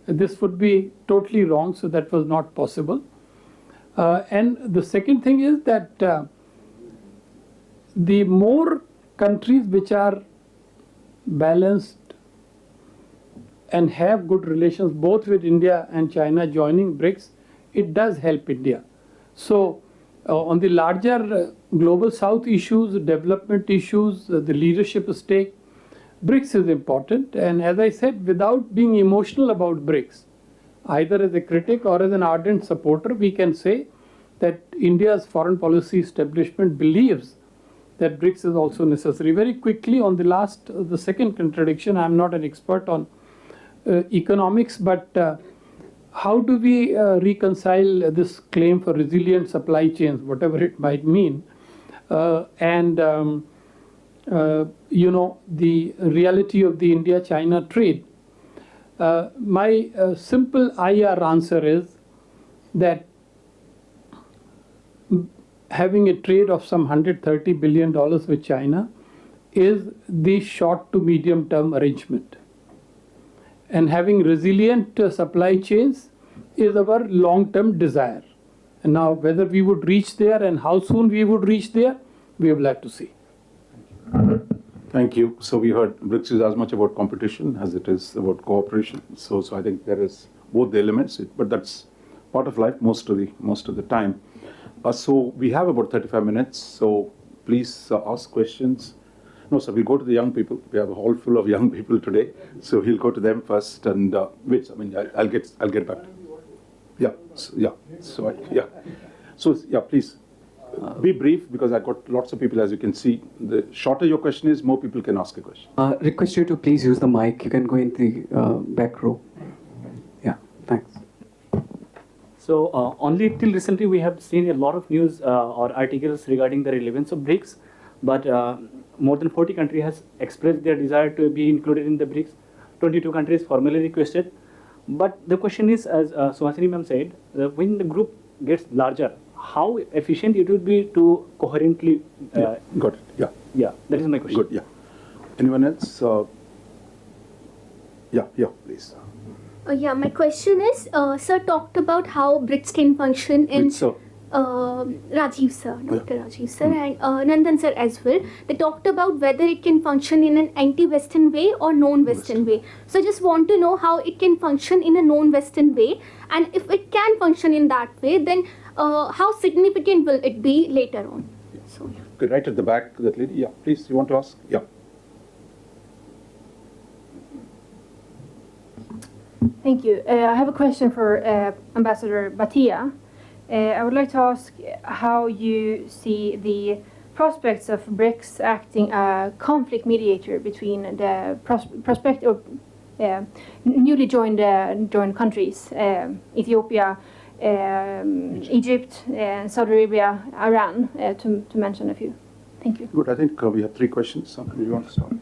This would be totally wrong, so that was not possible. And the second thing is that the more countries which are balanced and have good relations both with India and China joining BRICS, it does help India. So on the larger global South issues, development issues, the leadership stake, BRICS is important. And as I said, without being emotional about BRICS, either as a critic or as an ardent supporter, we can say that India's foreign policy establishment believes that BRICS is also necessary. Very quickly on the second contradiction, I'm not an expert on economics, but how do we reconcile this claim for resilient supply chains, whatever it might mean, and the reality of the India-China trade? My simple IR answer is that having a trade of some $130 billion with China is the short to medium term arrangement. And having resilient supply chains is our long-term desire. And now whether we would reach there and how soon we would reach there, we will have to see. Thank you. So we heard BRICS is as much about competition as it is about cooperation. So I think there is both the elements, but that's part of life most of the time. So we have about 35 minutes. So please ask questions. No, sir, we'll go to the young people. We have a hall full of young people today. So we'll go to them first. And wait, I mean, I'll get back. Yeah, so, please. Be brief, because I've got lots of people, as you can see. The shorter your question is, more people can ask a question. Request you to please use the mic. You can go in the back row. Yeah, thanks. So only till recently we have seen a lot of news or articles regarding the relevance of BRICS, but more than 40 countries has expressed their desire to be included in the BRICS. 22 countries formally requested. But the question is, as Suhasini ma'am said, when the group gets larger, how efficient it would be to coherently... Got it, yeah. Yeah, that is my question. Good, yeah. Anyone else? Yeah, please. Yeah, my question is, sir talked about how BRICS can function in... Which, sir? Rajiv sir, Dr. Rajiv sir, and Nandan sir as well. They talked about whether it can function in an anti-Western way or non-Western way. So I just want to know how it can function in a non-Western way, and if it can function in that way, then how significant will it be later on? So, yeah. Okay, right at the back, that lady. Yeah, please, you want to ask? Yeah. Thank you. I have a question for Ambassador Bhatia. I would like to ask how you see the prospects of BRICS acting a conflict mediator between the prospective newly joined countries, Ethiopia, Egypt, Saudi Arabia, Iran, to mention a few. Thank you. Good. I think we have 3 questions. Do you want to start?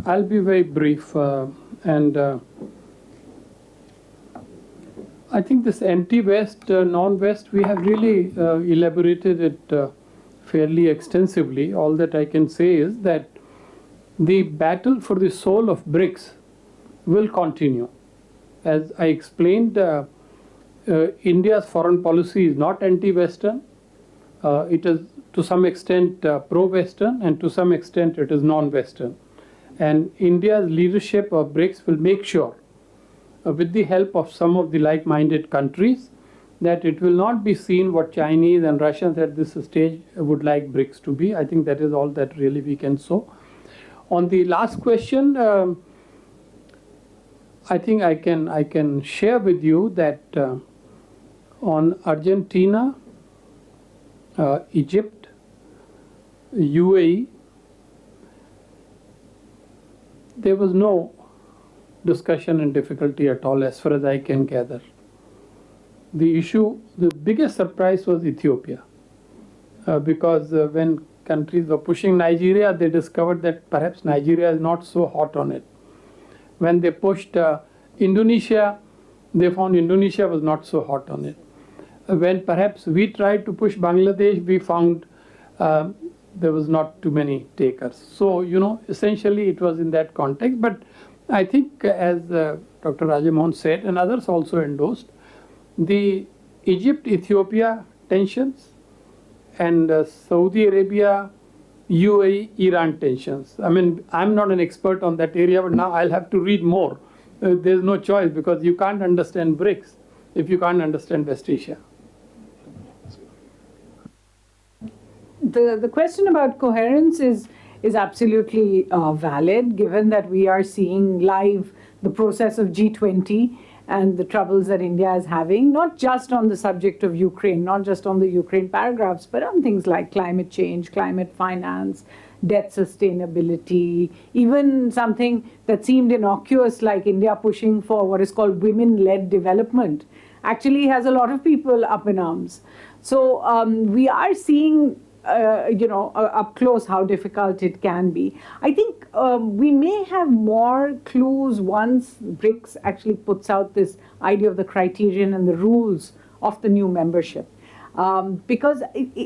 I'll be very brief. I think this anti-West, non-West, we have really elaborated it fairly extensively. All that I can say is that the battle for the soul of BRICS will continue. As I explained, India's foreign policy is not anti-Western. It is to some extent pro-Western, and to some extent it is non-Western. And India's leadership of BRICS will make sure, with the help of some of the like-minded countries, that it will not be seen what Chinese and Russians at this stage would like BRICS to be. I think that is all that really we can show. On the last question, I think I can share with you that on Argentina, Egypt, UAE, there was no discussion and difficulty at all as far as I can gather. The issue, the biggest surprise was Ethiopia, because when countries were pushing Nigeria, they discovered that perhaps Nigeria is not so hot on it. When they pushed Indonesia, they found Indonesia was not so hot on it. When perhaps we tried to push Bangladesh, we found there was not too many takers. So, essentially it was in that context. But I think, as Dr. Rajiv Mohan said, and others also endorsed, the Egypt-Ethiopia tensions and Saudi Arabia, UAE, Iran tensions. I mean, I'm not an expert on that area, but now I'll have to read more. There's no choice, because you can't understand BRICS if you can't understand West Asia. The question about coherence is absolutely valid, given that we are seeing live the process of G20 and the troubles that India is having, not just on the subject of Ukraine, not just on the Ukraine paragraphs, but on things like climate change, climate finance, debt sustainability, even something that seemed innocuous like India pushing for what is called women-led development actually has a lot of people up in arms. So we are seeing up close how difficult it can be. I think we may have more clues once BRICS actually puts out this idea of the criterion and the rules of the new membership. Because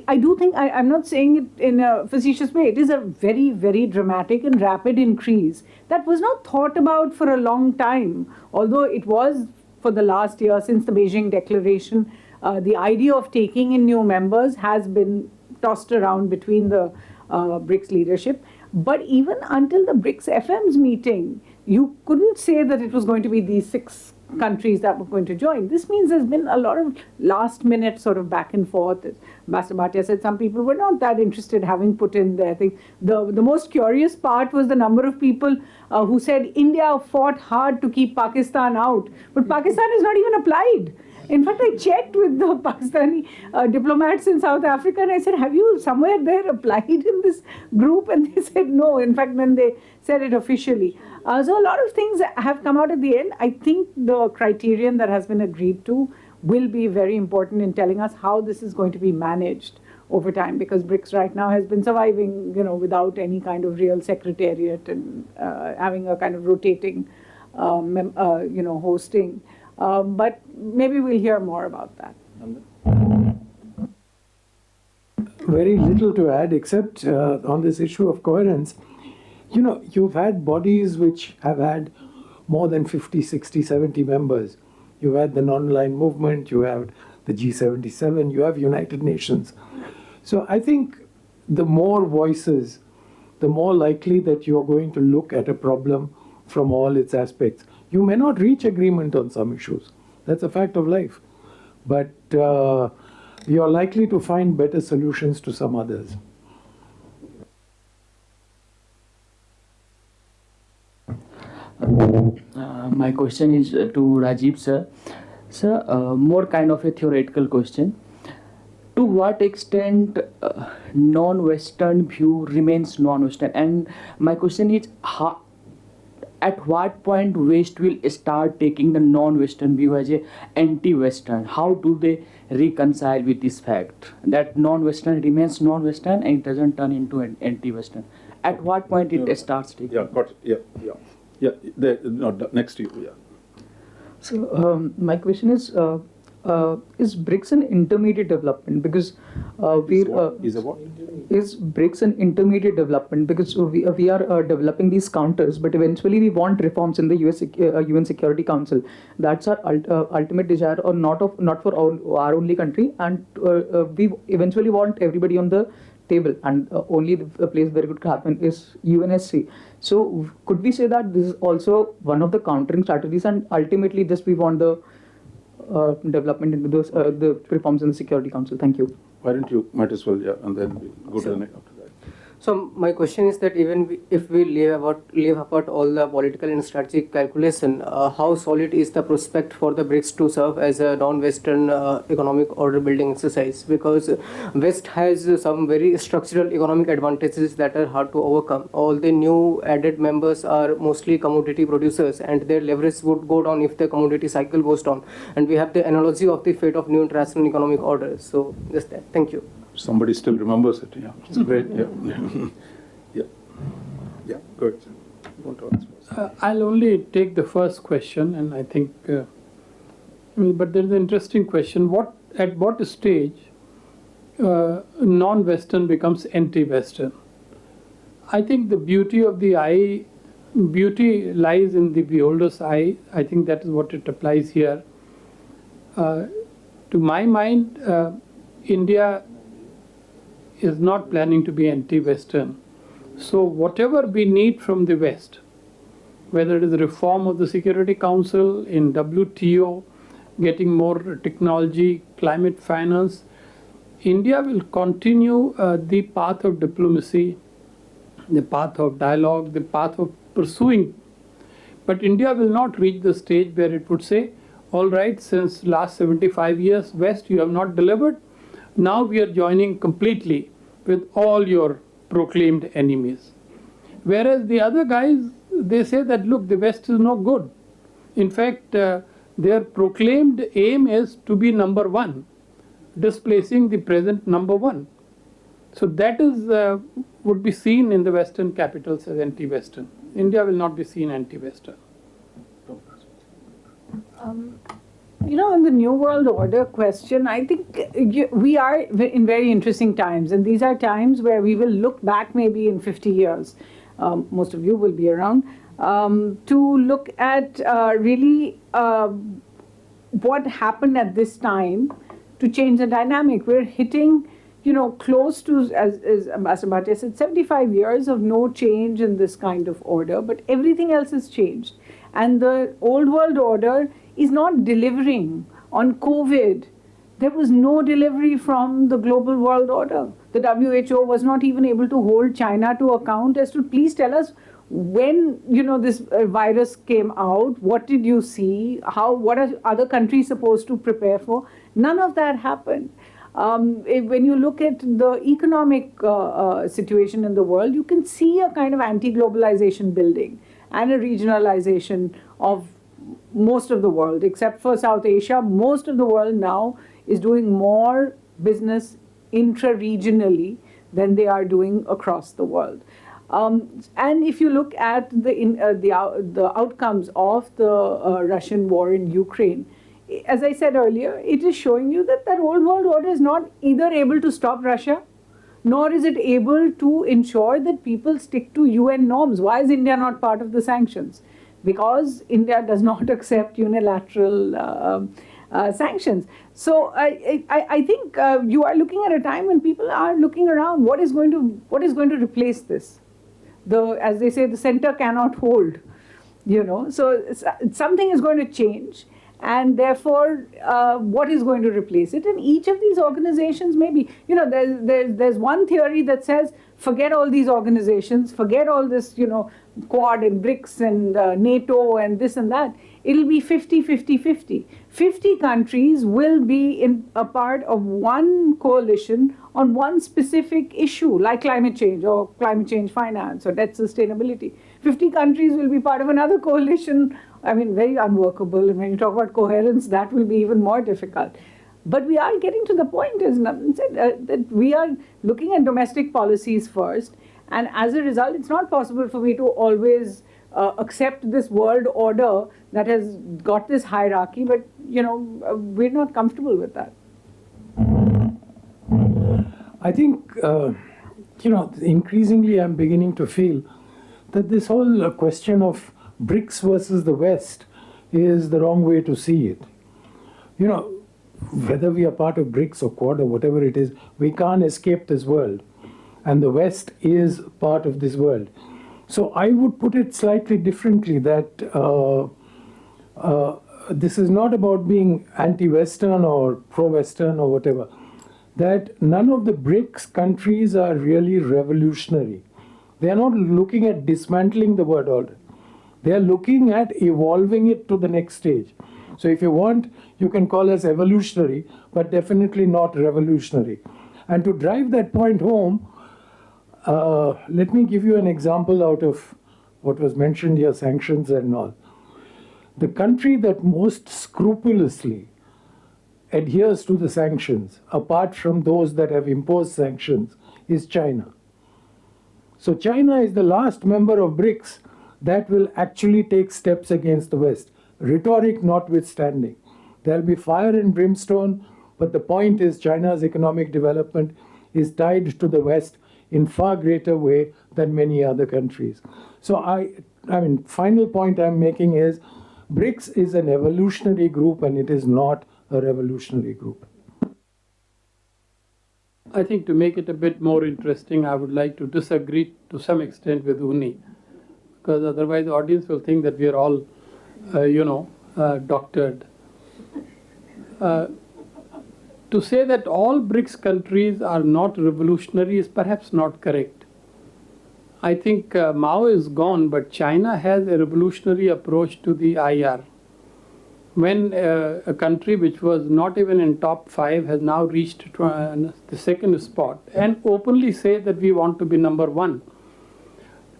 I do think, I'm not saying it in a facetious way, it is a very, very dramatic and rapid increase that was not thought about for a long time, although it was for the last year, since the Beijing Declaration, the idea of taking in new members has been tossed around between the BRICS leadership. But even until the BRICS FM's meeting, you couldn't say that it was going to be these 6 countries that were going to join. This means there's been a lot of last minute sort of back and forth. As Ambassador Bhatia said, some people were not that interested, having put in there. I think the most curious part was the number of people who said India fought hard to keep Pakistan out, but Pakistan is not even applied. In fact, I checked with the Pakistani diplomats in South Africa and I said, have you somewhere there applied in this group? And they said no. In fact, when they said it officially. So a lot of things have come out at the end. I think the criterion that has been agreed to will be very important in telling us how this is going to be managed over time, because BRICS right now has been surviving, without any kind of real secretariat and having a kind of rotating, hosting. But maybe we'll hear more about that. Very little to add, except on this issue of coherence. You've had bodies which have had more than 50, 60, 70 members. You had the non-aligned movement, you have the G77, you have United Nations. So I think the more voices, the more likely that you're going to look at a problem from all its aspects. You may not reach agreement on some issues. That's a fact of life. But you're likely to find better solutions to some others. My question is to Rajiv sir. Sir, more kind of a theoretical question. To what extent non-Western view remains non-Western? And my question is, at what point West will start taking the non-Western view as a anti-Western? How do they reconcile with this fact that non-Western remains non-Western and it doesn't turn into an anti-Western? At what point it starts taking? Yeah, got it. Yeah. Next to you. Yeah. So my question is BRICS an intermediate development? Because is BRICS an intermediate development? Because we are developing these counters, but eventually we want reforms in the UN Security Council. That's our ultimate desire, or not for our only country, and we eventually want everybody on the table, and only the place where it could happen is UNSC. So could we say that this is also one of the countering strategies, and ultimately just we want the development into those the reforms in the Security Council? Thank you. Why don't you might as well, and then we'll go to the next after that. So my question is that even if we leave apart all the political and strategic calculation, how solid is the prospect for the BRICS to serve as a non-Western economic order building exercise? Because West has some very structural economic advantages that are hard to overcome. All the new added members are mostly commodity producers, and their leverage would go down if the commodity cycle goes down. And we have the analogy of the fate of new international economic order. So just that. Thank you. Somebody still remembers it. Yeah, it's great. Yeah. Yeah. Go ahead. You want to answer? I'll only take the first question, and I think, but there's an interesting question. At what stage non-Western becomes anti-Western? I think the beauty of the eye, beauty lies in the beholder's eye. I think that is what it applies here. To my mind, India is not planning to be anti-Western. So whatever we need from the West, whether it is reform of the Security Council, in WTO, getting more technology, climate finance, India will continue the path of diplomacy, the path of dialogue, the path of pursuing. But India will not reach the stage where it would say, all right, since last 75 years, West, you have not delivered. Now we are joining completely with all your proclaimed enemies. Whereas the other guys, they say that, look, the West is no good. In fact, their proclaimed aim is to be number one, displacing the present number one. So that is would be seen in the Western capitals as anti-Western. India will not be seen anti-Western. On the New World Order question, I think we are in very interesting times. And these are times where we will look back maybe in 50 years. Most of you will be around. To look at really what happened at this time to change the dynamic. We're hitting, close to, as Ambassador Bhatia said, 75 years of no change in this kind of order, but everything else has changed. And the old world order is not delivering on COVID. There was no delivery from the global world order. The WHO was not even able to hold China to account as to, please tell us when, this virus came out, what did you see, what are other countries supposed to prepare for? None of that happened. When you look at the economic situation in the world, you can see a kind of anti-globalization building and a regionalization of most of the world, except for South Asia. Most of the world now is doing more business intra-regionally than they are doing across the world. And if you look at the outcomes of the Russian war in Ukraine, as I said earlier, it is showing you that old world order is not either able to stop Russia, nor is it able to ensure that people stick to UN norms. Why is India not part of the sanctions? Because India does not accept unilateral sanctions. So I think you are looking at a time when people are looking around. What is going to replace this? As they say, the center cannot hold. So something is going to change. And therefore, what is going to replace it? And each of these organizations, maybe, there's one theory that says, forget all these organizations, forget all this, Quad and BRICS and NATO and this and that. It'll be 50-50-50. 50 countries will be a part of one coalition on one specific issue, like climate change or climate change finance or debt sustainability. 50 countries will be part of another coalition. I mean, very unworkable. And when you talk about coherence, that will be even more difficult. But we are getting to the point, as Nandan said, that we are looking at domestic policies first. And as a result, it's not possible for me to always accept this world order that has got this hierarchy. But, we're not comfortable with that. I think, increasingly I'm beginning to feel that this whole question of BRICS versus the West is the wrong way to see it. Whether we are part of BRICS or Quad or whatever it is, we can't escape this world. And the West is part of this world. So I would put it slightly differently, that this is not about being anti-Western or pro-Western or whatever. That none of the BRICS countries are really revolutionary. They are not looking at dismantling the world order. They are looking at evolving it to the next stage. So if you want, you can call us evolutionary, but definitely not revolutionary. And to drive that point home, let me give you an example out of what was mentioned here, sanctions and all. The country that most scrupulously adheres to the sanctions, apart from those that have imposed sanctions, is China. So China is the last member of BRICS that will actually take steps against the West, rhetoric notwithstanding. There'll be fire and brimstone, but the point is China's economic development is tied to the West in far greater way than many other countries. So I mean, final point I'm making is BRICS is an evolutionary group and it is not a revolutionary group. I think to make it a bit more interesting, I would like to disagree to some extent with Unni, because otherwise the audience will think that we are all, doctored. To say that all BRICS countries are not revolutionary is perhaps not correct. I think Mao is gone, but China has a revolutionary approach to the IR. When a country which was not even in top 5 has now reached the second spot and openly say that we want to be number 1.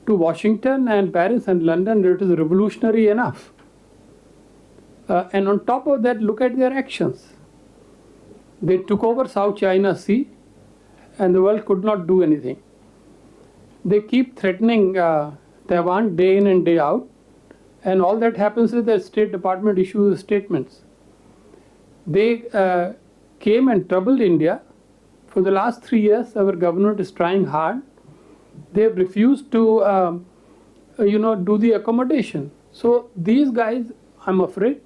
To Washington and Paris and London, it is revolutionary enough. And on top of that, look at their actions. They took over South China Sea and the world could not do anything. They keep threatening Taiwan day in and day out. And all that happens is the State Department issues statements. They came and troubled India. For the last 3 years, our government is trying hard. They have refused to, do the accommodation. So these guys, I'm afraid,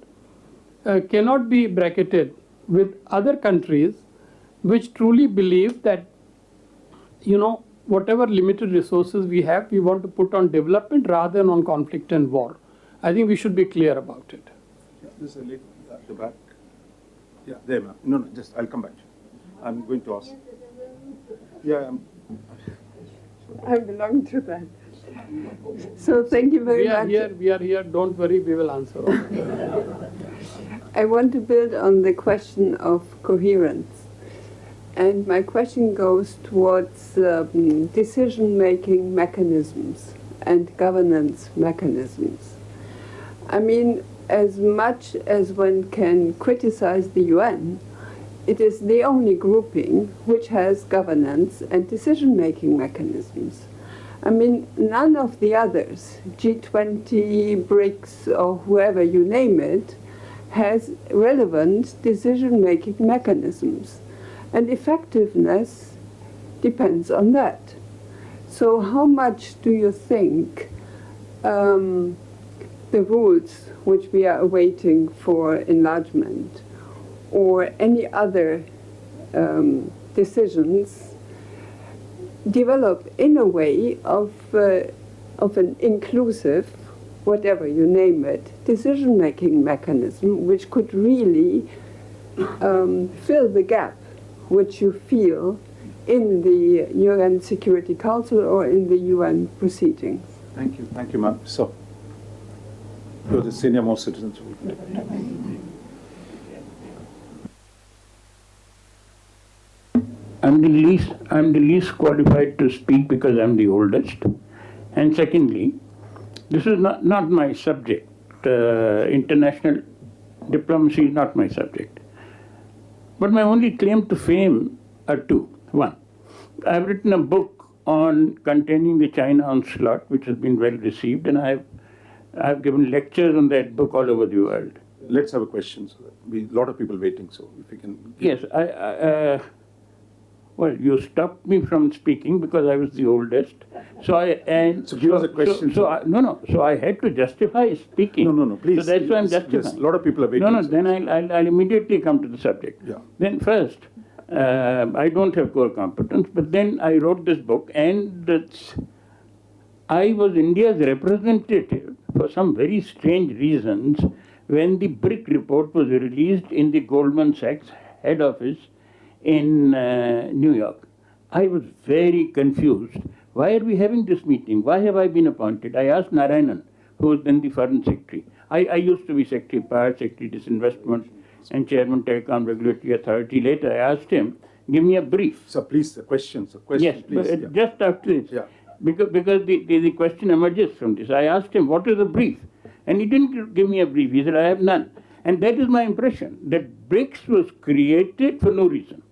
cannot be bracketed with other countries which truly believe that, whatever limited resources we have, we want to put on development rather than on conflict and war. I think we should be clear about it. Yeah, this is a lady at the back. Yeah, there, ma'am. No, just I'll come back. I'm going to ask. Yeah, I belong to that. So thank you very much. We are here. Don't worry, we will answer all. I want to build on the question of coherence. And my question goes towards decision-making mechanisms and governance mechanisms. I mean, as much as one can criticize the UN, it is the only grouping which has governance and decision-making mechanisms. I mean, none of the others, G20, BRICS, or whoever you name it, has relevant decision-making mechanisms. And effectiveness depends on that. So how much do you think the rules which we are awaiting for enlargement or any other decisions develop in a way of an inclusive, whatever you name it, decision-making mechanism which could really fill the gap which you feel in the UN Security Council or in the UN proceedings? Thank you, ma'am. So, you're the senior most citizens. I'm the least qualified to speak because I'm the oldest. And secondly, this is not my subject. International diplomacy is not my subject. But my only claim to fame are two. One, I've written a book on containing the China onslaught, which has been well received, and I've given lectures on that book all over the world. Let's have a question. So a lot of people waiting, so if you can... Yes, well, you stopped me from speaking because I was the oldest. So give us a question. So I had to justify speaking. No, please. So that's why I'm justifying. Yes, a lot of people are waiting. No, then I'll immediately come to the subject. Yeah. Then first, I don't have core competence, but then I wrote this book, and I was India's representative for some very strange reasons when the BRIC report was released in the Goldman Sachs head office in New York. I was very confused. Why are we having this meeting? Why have I been appointed? I asked Narayanan, who was then the foreign secretary. I used to be Secretary of Power, Secretary Disinvestment, and Chairman Telecom Regulatory Authority. Later, I asked him, give me a brief. So please, the question. Yes, please. But just after this. Yeah. Because the question emerges from this. I asked him, what is a brief? And he didn't give me a brief. He said, I have none. And that is my impression, that BRICS was created for no reason.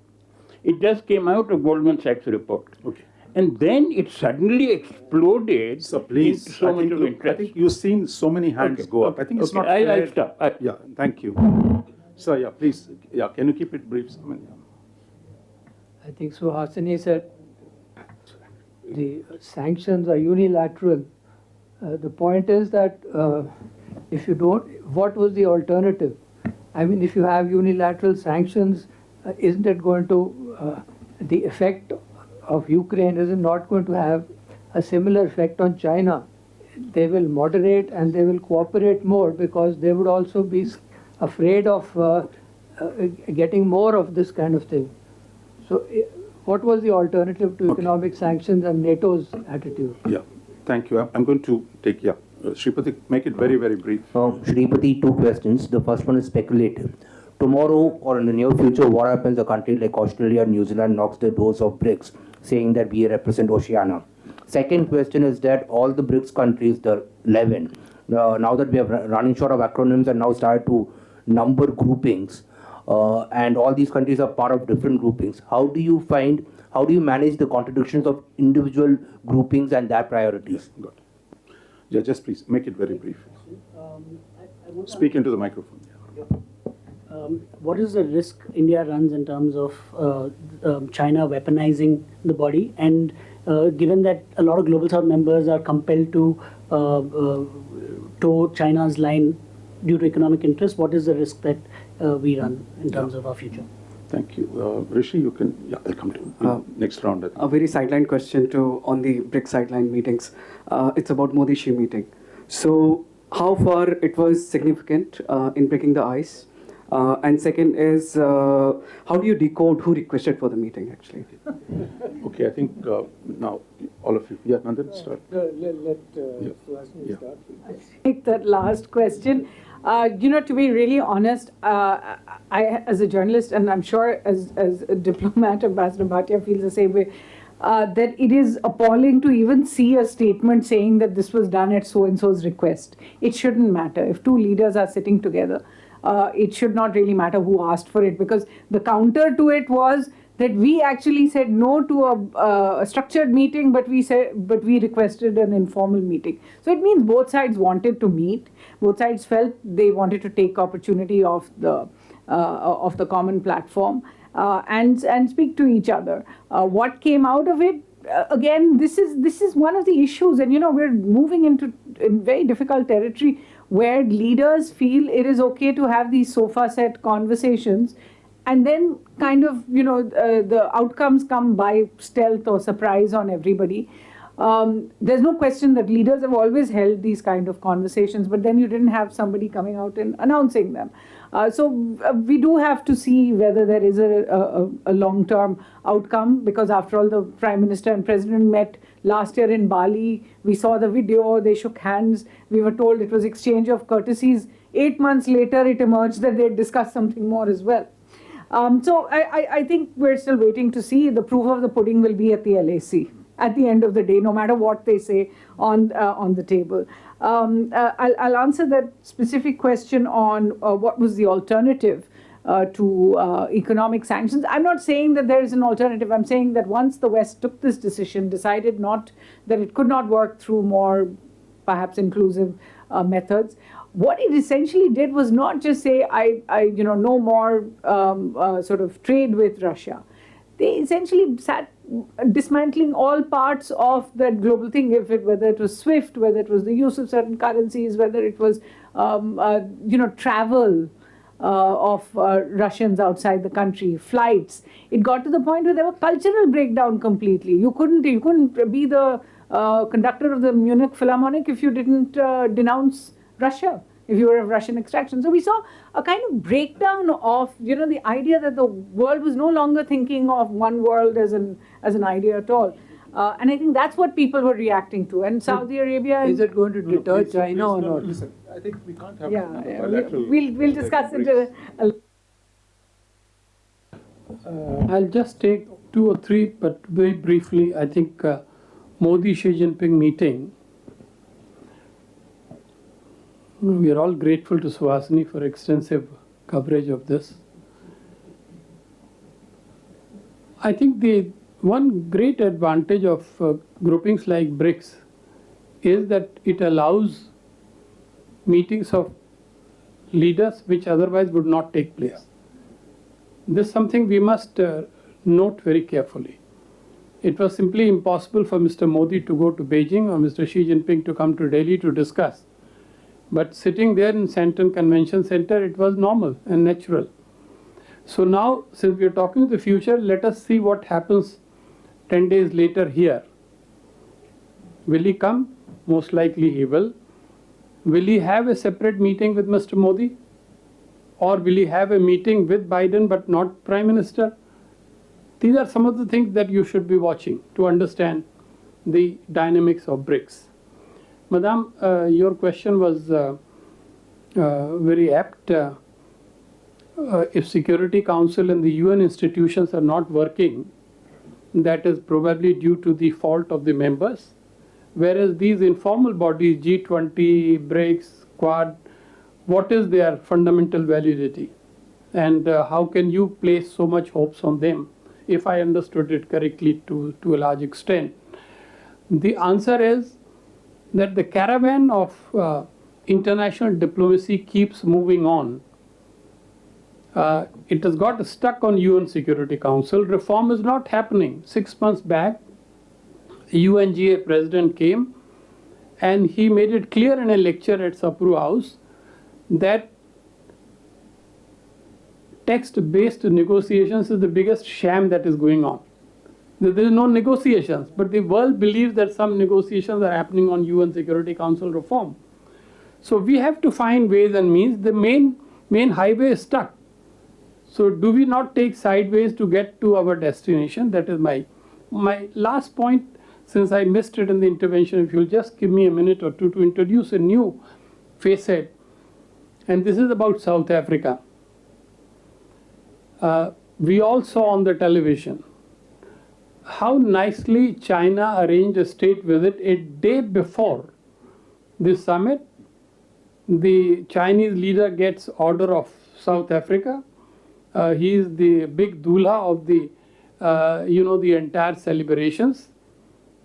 It just came out of Goldman Sachs report. Okay. And then it suddenly exploded. So please, into so much of interest. I think you've seen so many hands go up. I think it's not fair. fair. I'll stop. Yeah, thank you. So yeah, please, can you keep it brief? I think Suhasini said the sanctions are unilateral. The point is that if you don't, what was the alternative? I mean, if you have unilateral sanctions, isn't it going to, the effect of Ukraine is not going to have a similar effect on China? They will moderate and they will cooperate more because they would also be afraid of getting more of this kind of thing. So what was the alternative to economic sanctions and NATO's attitude? Yeah, thank you. I'm going to take, Shripati, make it very, very brief. Shripati, two questions. The first one is speculative. Tomorrow or in the near future, what happens a country like Australia and New Zealand knocks the doors of BRICS, saying that we represent Oceania? Second question is that all the BRICS countries, the 11, now that we are running short of acronyms and now started to number groupings, and all these countries are part of different groupings, how do you manage the contradictions of individual groupings and their priorities? Got it. Yeah, just please make it very brief. Speak into the microphone. What is the risk India runs in terms of China weaponizing the body? And given that a lot of Global South members are compelled to toe China's line due to economic interest, what is the risk that we run in terms of our future? Thank you. Rishi, you can, I'll come to you. Next round. A very sideline question on the BRICS sideline meetings. It's about Modi-Xi meeting. So how far it was significant in breaking the ice? And second is, how do you decode who requested for the meeting, actually? Okay, I think now all of you. Yeah, Nandan, start. Let Suhasini start. I'll take that last question. To be really honest, I, as a journalist, and I'm sure as a diplomat, Ambassador Bhatia feels the same way, that it is appalling to even see a statement saying that this was done at so-and-so's request. It shouldn't matter. If two leaders are sitting together, it should not really matter who asked for it, because the counter to it was that we actually said no to a structured meeting, but we requested an informal meeting. So it means both sides wanted to meet. Both sides felt they wanted to take opportunity of the common platform and speak to each other. What came out of it? Again, this is one of the issues, and we're moving into very difficult territory where leaders feel it is okay to have these sofa set conversations, and then kind of the outcomes come by stealth or surprise on everybody. There's no question that leaders have always held these kind of conversations, but then you didn't have somebody coming out and announcing them. So we do have to see whether there is a long-term outcome, because after all, the Prime Minister and President met last year in Bali. We saw the video, they shook hands. We were told it was exchange of courtesies. 8 months later, it emerged that they had discussed something more as well. So I think we're still waiting to see. The proof of the pudding will be at the LAC at the end of the day, no matter what they say on the table. I'll answer that specific question on what was the alternative to economic sanctions. I'm not saying that there is an alternative. I'm saying that once the West took this decision, decided that it could not work through more perhaps inclusive methods, what it essentially did was not just say, no more sort of trade with Russia. They essentially sat dismantling all parts of that global thing, whether it was SWIFT, whether it was the use of certain currencies, whether it was travel of Russians outside the country, flights. It got to the point where there was cultural breakdown completely. You couldn't be the conductor of the Munich Philharmonic if you didn't denounce Russia, if you were of Russian extraction. So we saw a kind of breakdown of, the idea that the world was no longer thinking of one world as an idea at all. And I think that's what people were reacting to. And Saudi Arabia... Is it going to deter China or not? Listen, I think we can't have bilateral... We'll discuss it. I'll just take 2 or 3, but very briefly. I think Modi-Xi Jinping meeting, we are all grateful to Suhasini for extensive coverage of this. I think the one great advantage of groupings like BRICS is that it allows meetings of leaders which otherwise would not take place. This is something we must note very carefully. It was simply impossible for Mr. Modi to go to Beijing or Mr. Xi Jinping to come to Delhi to discuss. But sitting there in Santon Convention Center, it was normal and natural. So now, since we are talking the future, let us see what happens 10 days later here. Will he come? Most likely he will. Will he have a separate meeting with Mr. Modi? Or will he have a meeting with Biden but not Prime Minister? These are some of the things that you should be watching to understand the dynamics of BRICS. Madam, your question was very apt. If Security Council and the UN institutions are not working, that is probably due to the fault of the members. Whereas these informal bodies, G20, BRICS, Quad, what is their fundamental validity? And how can you place so much hopes on them, if I understood it correctly to a large extent? The answer is that the caravan of international diplomacy keeps moving on. It has got stuck on UN Security Council. Reform is not happening. 6 months back, UNGA president came and he made it clear in a lecture at Sapru House that text-based negotiations is the biggest sham that is going on. There is no negotiations, but the world believes that some negotiations are happening on UN Security Council reform. So we have to find ways and means. The main highway is stuck. So do we not take sideways to get to our destination? That is my last point, since I missed it in the intervention. If you'll just give me a minute or two to introduce a new facet, and this is about South Africa. We all saw on the television how nicely China arranged a state visit a day before this summit. The Chinese leader gets order of South Africa. He is the big doula of the, the entire celebrations.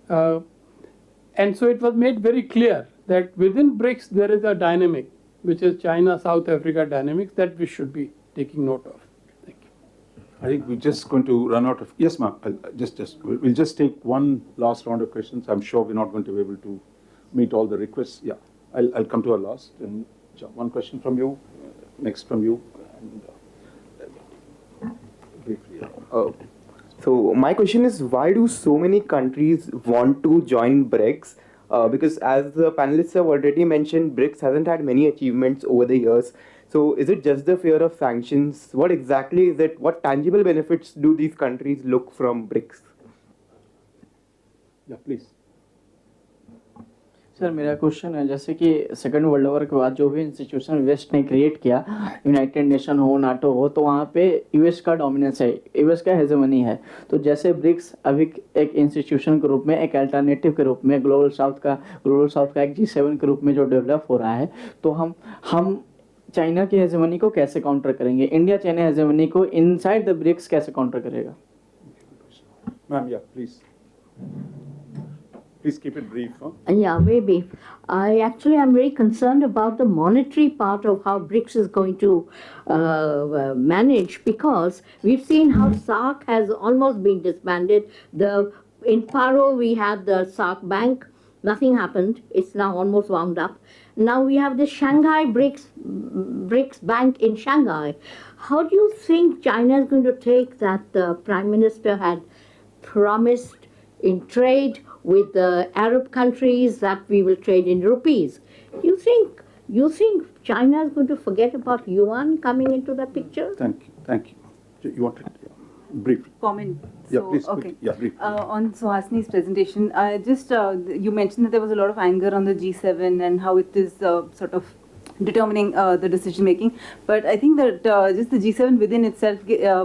And so it was made very clear that within BRICS there is a dynamic, which is China-South Africa dynamics, that we should be taking note of. I think we're just going to run out of... Yes, ma'am. We'll just take one last round of questions. I'm sure we're not going to be able to meet all the requests. Yeah, I'll come to our last. And one question from you, next from you. And, briefly. So my question is, why do so many countries want to join BRICS? Because as the panelists have already mentioned, BRICS hasn't had many achievements over the years. So is it just the fear of sanctions? What exactly is it? What tangible benefits do these countries look from BRICS? Yeah, please. Sir मेरा question है, जैसे कि second world war के बाद जो भी institution waste ने create किया, यूनाइटेड नेशन हो, नाटो हो, तो वहाँ पे यूएस का डोमिनेंस है, यूएस का हेजेमनी है. तो जैसे ब्रिक्स अभी एक इंस्टीट्यूशन के रूप में, एक अल्टरनेटिव के रूप में, ग्लोबल साउथ का एक G7 के रूप में जो डेवलप हो रहा है, तो हम चाइना की हेजेमनी को कैसे काउंटर करेंगे? इंडिया चाइना हेजेमनी को इनसाइड द ब्रिक्स कैसे काउंटर करेगा? मैम, या please. Please keep it brief. Huh? Yeah, very brief. I actually am very concerned about the monetary part of how BRICS is going to manage, because we've seen how SARC has almost been disbanded. In Paro, we had the SARC Bank. Nothing happened. It's now almost wound up. Now we have the Shanghai BRICS Bank in Shanghai. How do you think China is going to take that the Prime Minister had promised in trade with the Arab countries, that we will trade in rupees? You think China is going to forget about yuan coming into the picture? Thank you. You wanted brief comment? Yeah, please. Okay. Yeah, brief. On Suhasini's presentation, you mentioned that there was a lot of anger on the G7 and how it is sort of determining the decision making. But I think that just the G7 within itself,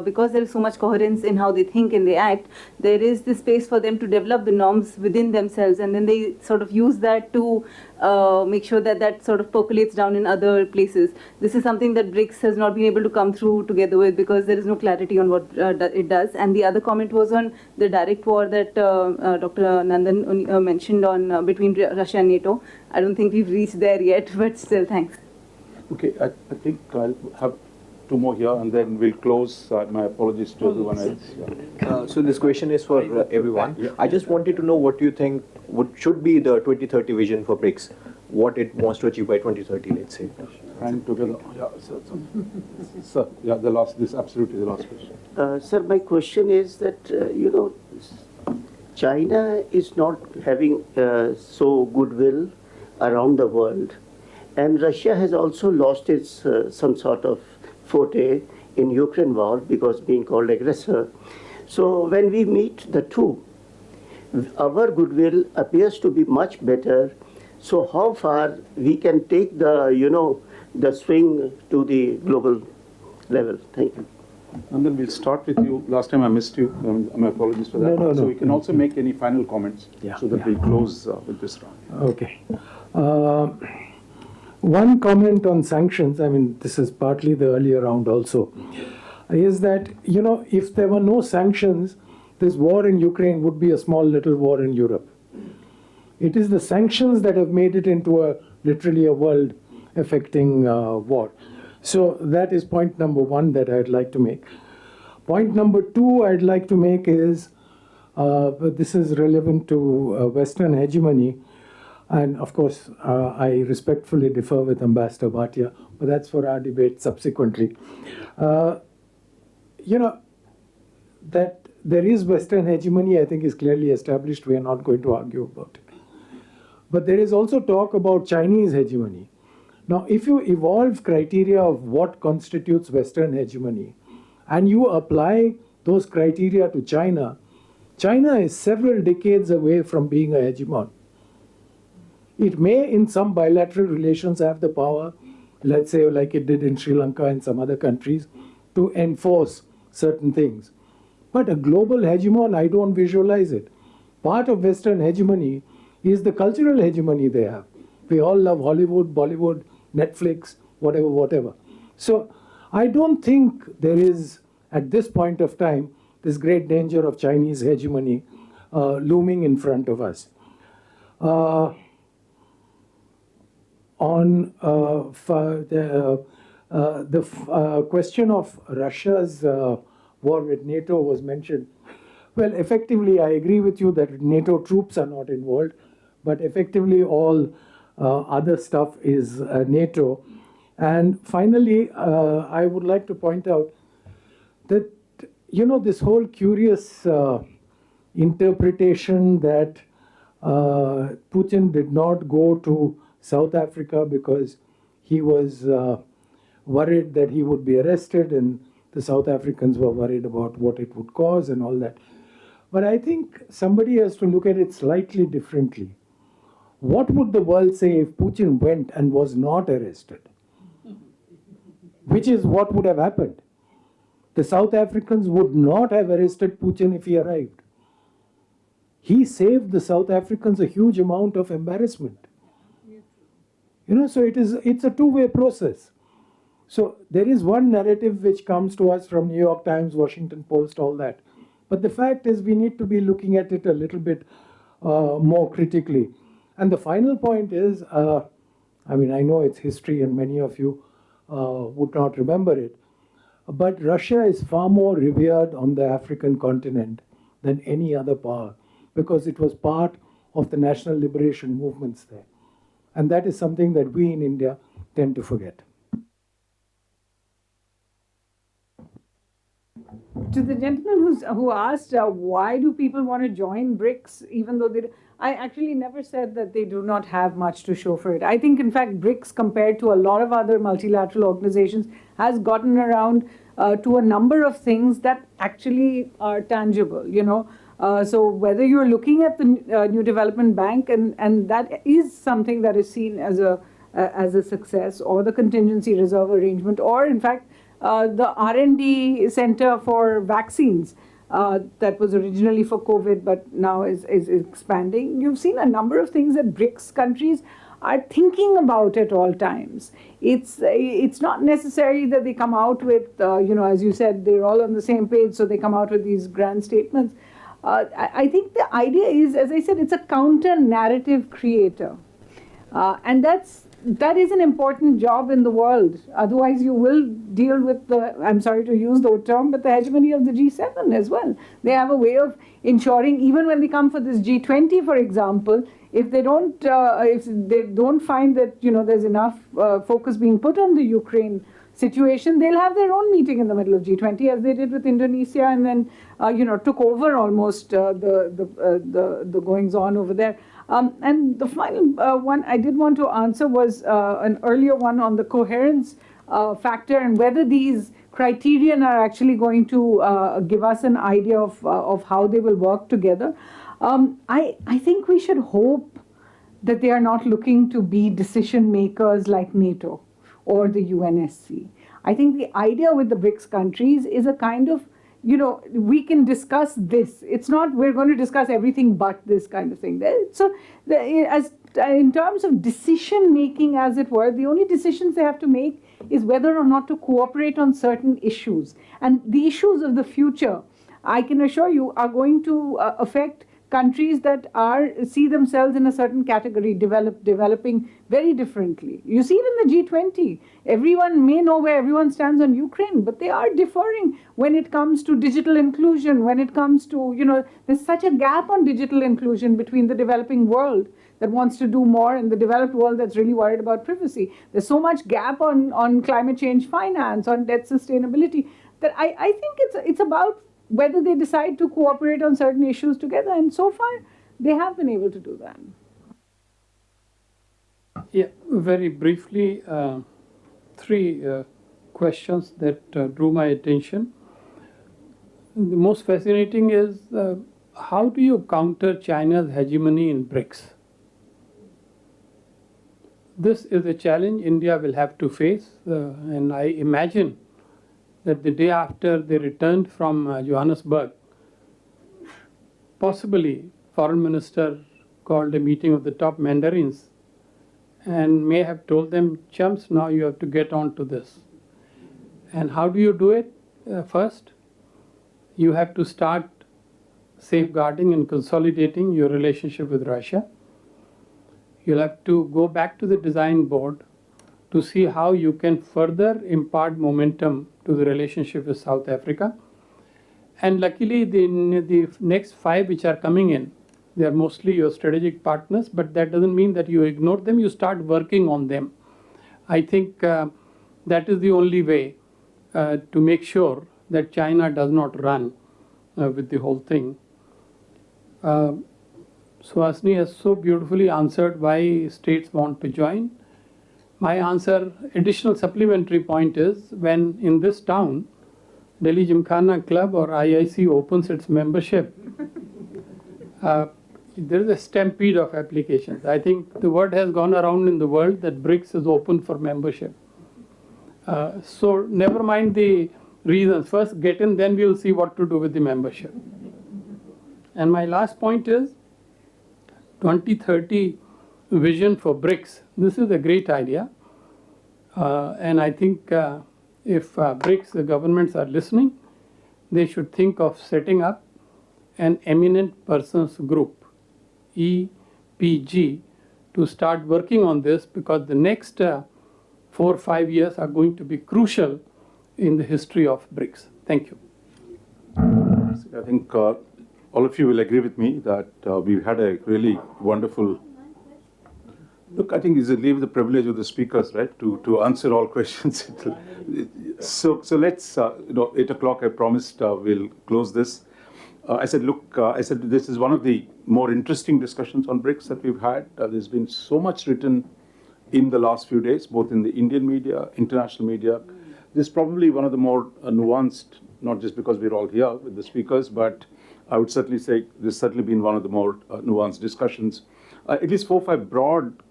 because there is so much coherence in how they think and they act, there is the space for them to develop the norms within themselves, and then they sort of use that to make sure that that sort of percolates down in other places. This is something that BRICS has not been able to come through together with, because there is no clarity on what it does. And the other comment was on the direct war that Dr. Nandan mentioned on between Russia and NATO. I don't think we've reached there yet, but still, thanks. Okay, I think I'll have two more here, and then we'll close. My apologies to everyone else. Yeah. So this question is for everyone. Yeah. I just wanted to know what you think should be the 2030 vision for BRICS, what it wants to achieve by 2030, let's say. And together, yeah, sir, yeah, this is absolutely the last question. Sir, my question is that, China is not having so goodwill around the world. And Russia has also lost its some sort of forte in Ukraine war because being called aggressor. So when we meet the two, our goodwill appears to be much better. So how far we can take the the swing to the global level? Thank you. And then we'll start with you. Last time I missed you. My apologies for that. No. So we can also make any final comments so that we close with this round. Okay. One comment on sanctions, I mean, this is partly the earlier round also, is that, if there were no sanctions, this war in Ukraine would be a small little war in Europe. It is the sanctions that have made it into literally a world-affecting war. So that is point number one that I'd like to make. Point number two I'd like to make is, this is relevant to Western hegemony. And of course, I respectfully differ with Ambassador Bhatia, but that's for our debate subsequently. You know, that there is Western hegemony, I think, is clearly established. We are not going to argue about it. But there is also talk about Chinese hegemony. Now, if you evolve criteria of what constitutes Western hegemony, and you apply those criteria to China, China is several decades away from being a hegemon. It may, in some bilateral relations, have the power, let's say like it did in Sri Lanka and some other countries, to enforce certain things. But a global hegemon, I don't visualize it. Part of Western hegemony is the cultural hegemony they have. We all love Hollywood, Bollywood, Netflix, whatever, whatever. So I don't think there is, at this point of time, this great danger of Chinese hegemony looming in front of us. On the question of Russia's war with NATO was mentioned. Well, effectively, I agree with you that NATO troops are not involved, but effectively all other stuff is NATO. And finally, I would like to point out that, you know, this whole curious interpretation that Putin did not go to South Africa because he was worried that he would be arrested, and the South Africans were worried about what it would cause and all that. But I think somebody has to look at it slightly differently. What would the world say if Putin went and was not arrested? Which is what would have happened. The South Africans would not have arrested Putin if he arrived. He saved the South Africans a huge amount of embarrassment. You know, so it's a two-way process. So there is one narrative which comes to us from New York Times, Washington Post, all that. But the fact is we need to be looking at it a little bit more critically. And the final point is, I mean, I know it's history and many of you would not remember it, but Russia is far more revered on the African continent than any other power because it was part of the national liberation movements there. And that is something that we in India tend to forget. To the gentleman who asked why do people want to join BRICS even though I actually never said that they do not have much to show for it. I think in fact BRICS compared to a lot of other multilateral organizations has gotten around to a number of things that actually are tangible, you know. So whether you're looking at the New Development Bank and that is something that is seen as a success, or the contingency reserve arrangement, or in fact the R&D center for vaccines that was originally for COVID but now is expanding. You've seen a number of things that BRICS countries are thinking about at all times. It's not necessary that they come out with, you know, as you said, they're all on the same page, so they come out with these grand statements. I think the idea is, as I said, it's a counter-narrative creator. And that is an important job in the world. Otherwise, you will deal with the, I'm sorry to use the term, but the hegemony of the G7 as well. They have a way of ensuring, even when they come for this G20, for example, if they don't find that, you know, there's enough focus being put on the Ukraine situation, they'll have their own meeting in the middle of G20, as they did with Indonesia, and then you know, took over almost the goings on over there. And the final one I did want to answer was an earlier one on the coherence factor and whether these criterion are actually going to give us an idea of how they will work together. I think we should hope that they are not looking to be decision makers like NATO or the UNSC. I think the idea with the BRICS countries is a kind of, you know, we can discuss this. It's not we're going to discuss everything but this kind of thing. So in terms of decision making, as it were, the only decisions they have to make is whether or not to cooperate on certain issues. And the issues of the future, I can assure you, are going to affect countries that see themselves in a certain category, developing very differently. You see it in the G20. Everyone may know where everyone stands on Ukraine, but they are differing when it comes to digital inclusion, when it comes to, there's such a gap on digital inclusion between the developing world that wants to do more and the developed world that's really worried about privacy. There's so much gap on climate change finance, on debt sustainability, that I think it's about whether they decide to cooperate on certain issues together, and so far they have been able to do that. Yeah, very briefly, three questions that drew my attention. The most fascinating is how do you counter China's hegemony in BRICS? This is a challenge India will have to face, and I imagine that the day after they returned from Johannesburg, possibly Foreign Minister called a meeting of the top mandarins and may have told them, chumps, now you have to get on to this. And how do you do it? First, you have to start safeguarding and consolidating your relationship with Russia. You'll have to go back to the design board to see how you can further impart momentum to the relationship with South Africa. And luckily, the next 5 which are coming in, they are mostly your strategic partners, but that doesn't mean that you ignore them, you start working on them. I think that is the only way to make sure that China does not run with the whole thing. Suhasini has so beautifully answered why states want to join. My answer, additional supplementary point is, when in this town, Delhi Gymkhana Club or IIC opens its membership, there is a stampede of applications. I think the word has gone around in the world that BRICS is open for membership. So never mind the reasons. First get in, then we will see what to do with the membership. And my last point is 2030 vision for BRICS. This is a great idea. And I think if BRICS governments are listening, they should think of setting up an eminent persons group, EPG, to start working on this, because the next 4 or 5 years are going to be crucial in the history of BRICS. Thank you. I think all of you will agree with me that we've had a really wonderful. Look, I think it's leave the privilege of the speakers, right, to answer all questions. So let's, 8 o'clock I promised we'll close this. I said, look, this is one of the more interesting discussions on BRICS that we've had. There's been so much written in the last few days, both in the Indian media, international media. This is probably one of the more nuanced, not just because we're all here with the speakers, but I would certainly say this has certainly been one of the more nuanced discussions. At least 4 or 5 broad,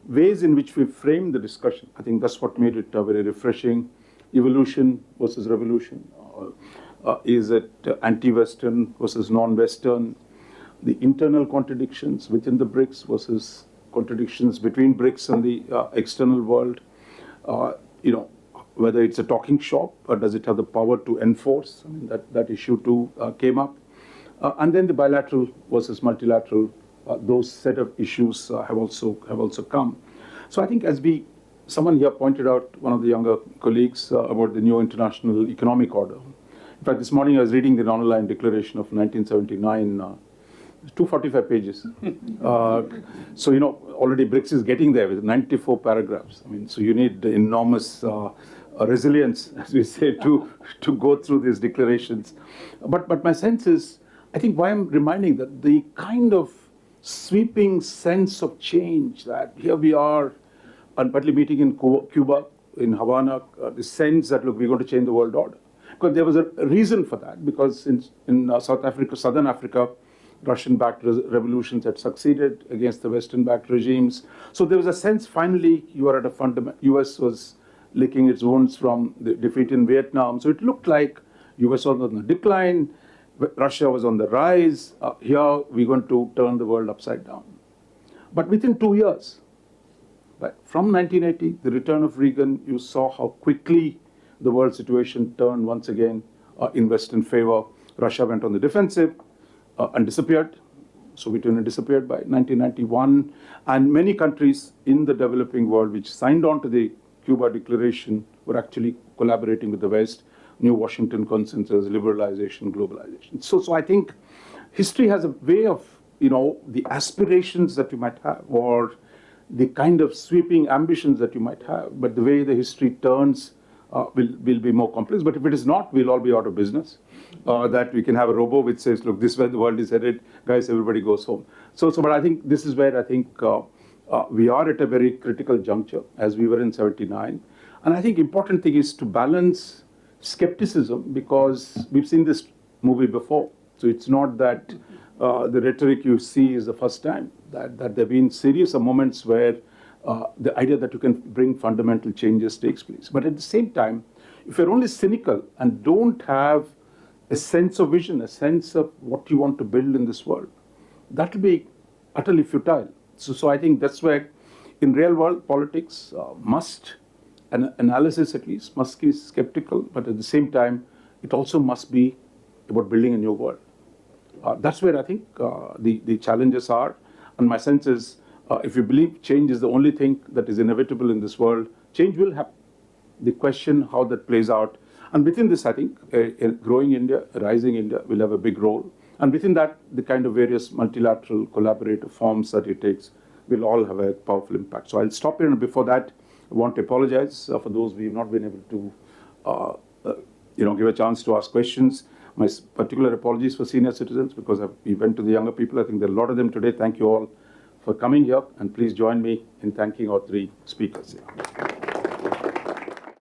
ways in which we frame the discussion. I think that's what made it very refreshing. Evolution versus revolution. Is it anti-Western versus non-Western? The internal contradictions within the BRICS versus contradictions between BRICS and the external world. Whether it's a talking shop or does it have the power to enforce? I mean, that issue too came up. And then the bilateral versus multilateral, those set of issues have also come. So I think someone here pointed out, one of the younger colleagues, about the new international economic order. In fact, this morning I was reading the non-aligned declaration of 1979, 245 pages. So, already BRICS is getting there with 94 paragraphs. I mean, so you need enormous resilience, as we say, to go through these declarations. But my sense is, I think why I'm reminding that the kind of sweeping sense of change that here we are, and partly meeting in Cuba, in Havana, the sense that, look, we're going to change the world order. Because there was a reason for that, because in South Africa, Southern Africa, Russian-backed revolutions had succeeded against the Western-backed regimes. So there was a sense, finally, you are at a fundamental, US was licking its wounds from the defeat in Vietnam. So it looked like US was on the decline, Russia was on the rise. Here, we're going to turn the world upside down. But within 2 years, right, from 1980, the return of Reagan, you saw how quickly the world situation turned once again in Western favor. Russia went on the defensive. and disappeared. Soviet Union disappeared by 1991, and many countries in the developing world which signed on to the Cuba Declaration were actually collaborating with the West, New Washington Consensus, liberalization, globalization. So I think history has a way of, the aspirations that you might have, or the kind of sweeping ambitions that you might have, but the way the history turns will be more complex. But if it is not, we'll all be out of business. That we can have a robo which says, look, this is where the world is headed, guys, everybody goes home. But I think this is where I think we are at a very critical juncture, as we were in 79. And I think important thing is to balance skepticism, because we've seen this movie before. So it's not that the rhetoric you see is the first time, that there have been series of moments where the idea that you can bring fundamental changes takes place. But at the same time, if you're only cynical and don't have a sense of vision, a sense of what you want to build in this world, that will be utterly futile. So I think that's where, in real world politics, an analysis at least, must be skeptical, but at the same time, it also must be about building a new world. That's where I think the challenges are. And my sense is, if you believe change is the only thing that is inevitable in this world, change will happen. The question how that plays out. And within this, I think, a growing India, a rising India will have a big role. And within that, the kind of various multilateral collaborative forms that it takes will all have a powerful impact. So I'll stop here, and before that, I want to apologize for those we've not been able to give a chance to ask questions. My particular apologies for senior citizens, because we went to the younger people. I think there are a lot of them today. Thank you all for coming here, and please join me in thanking our three speakers here.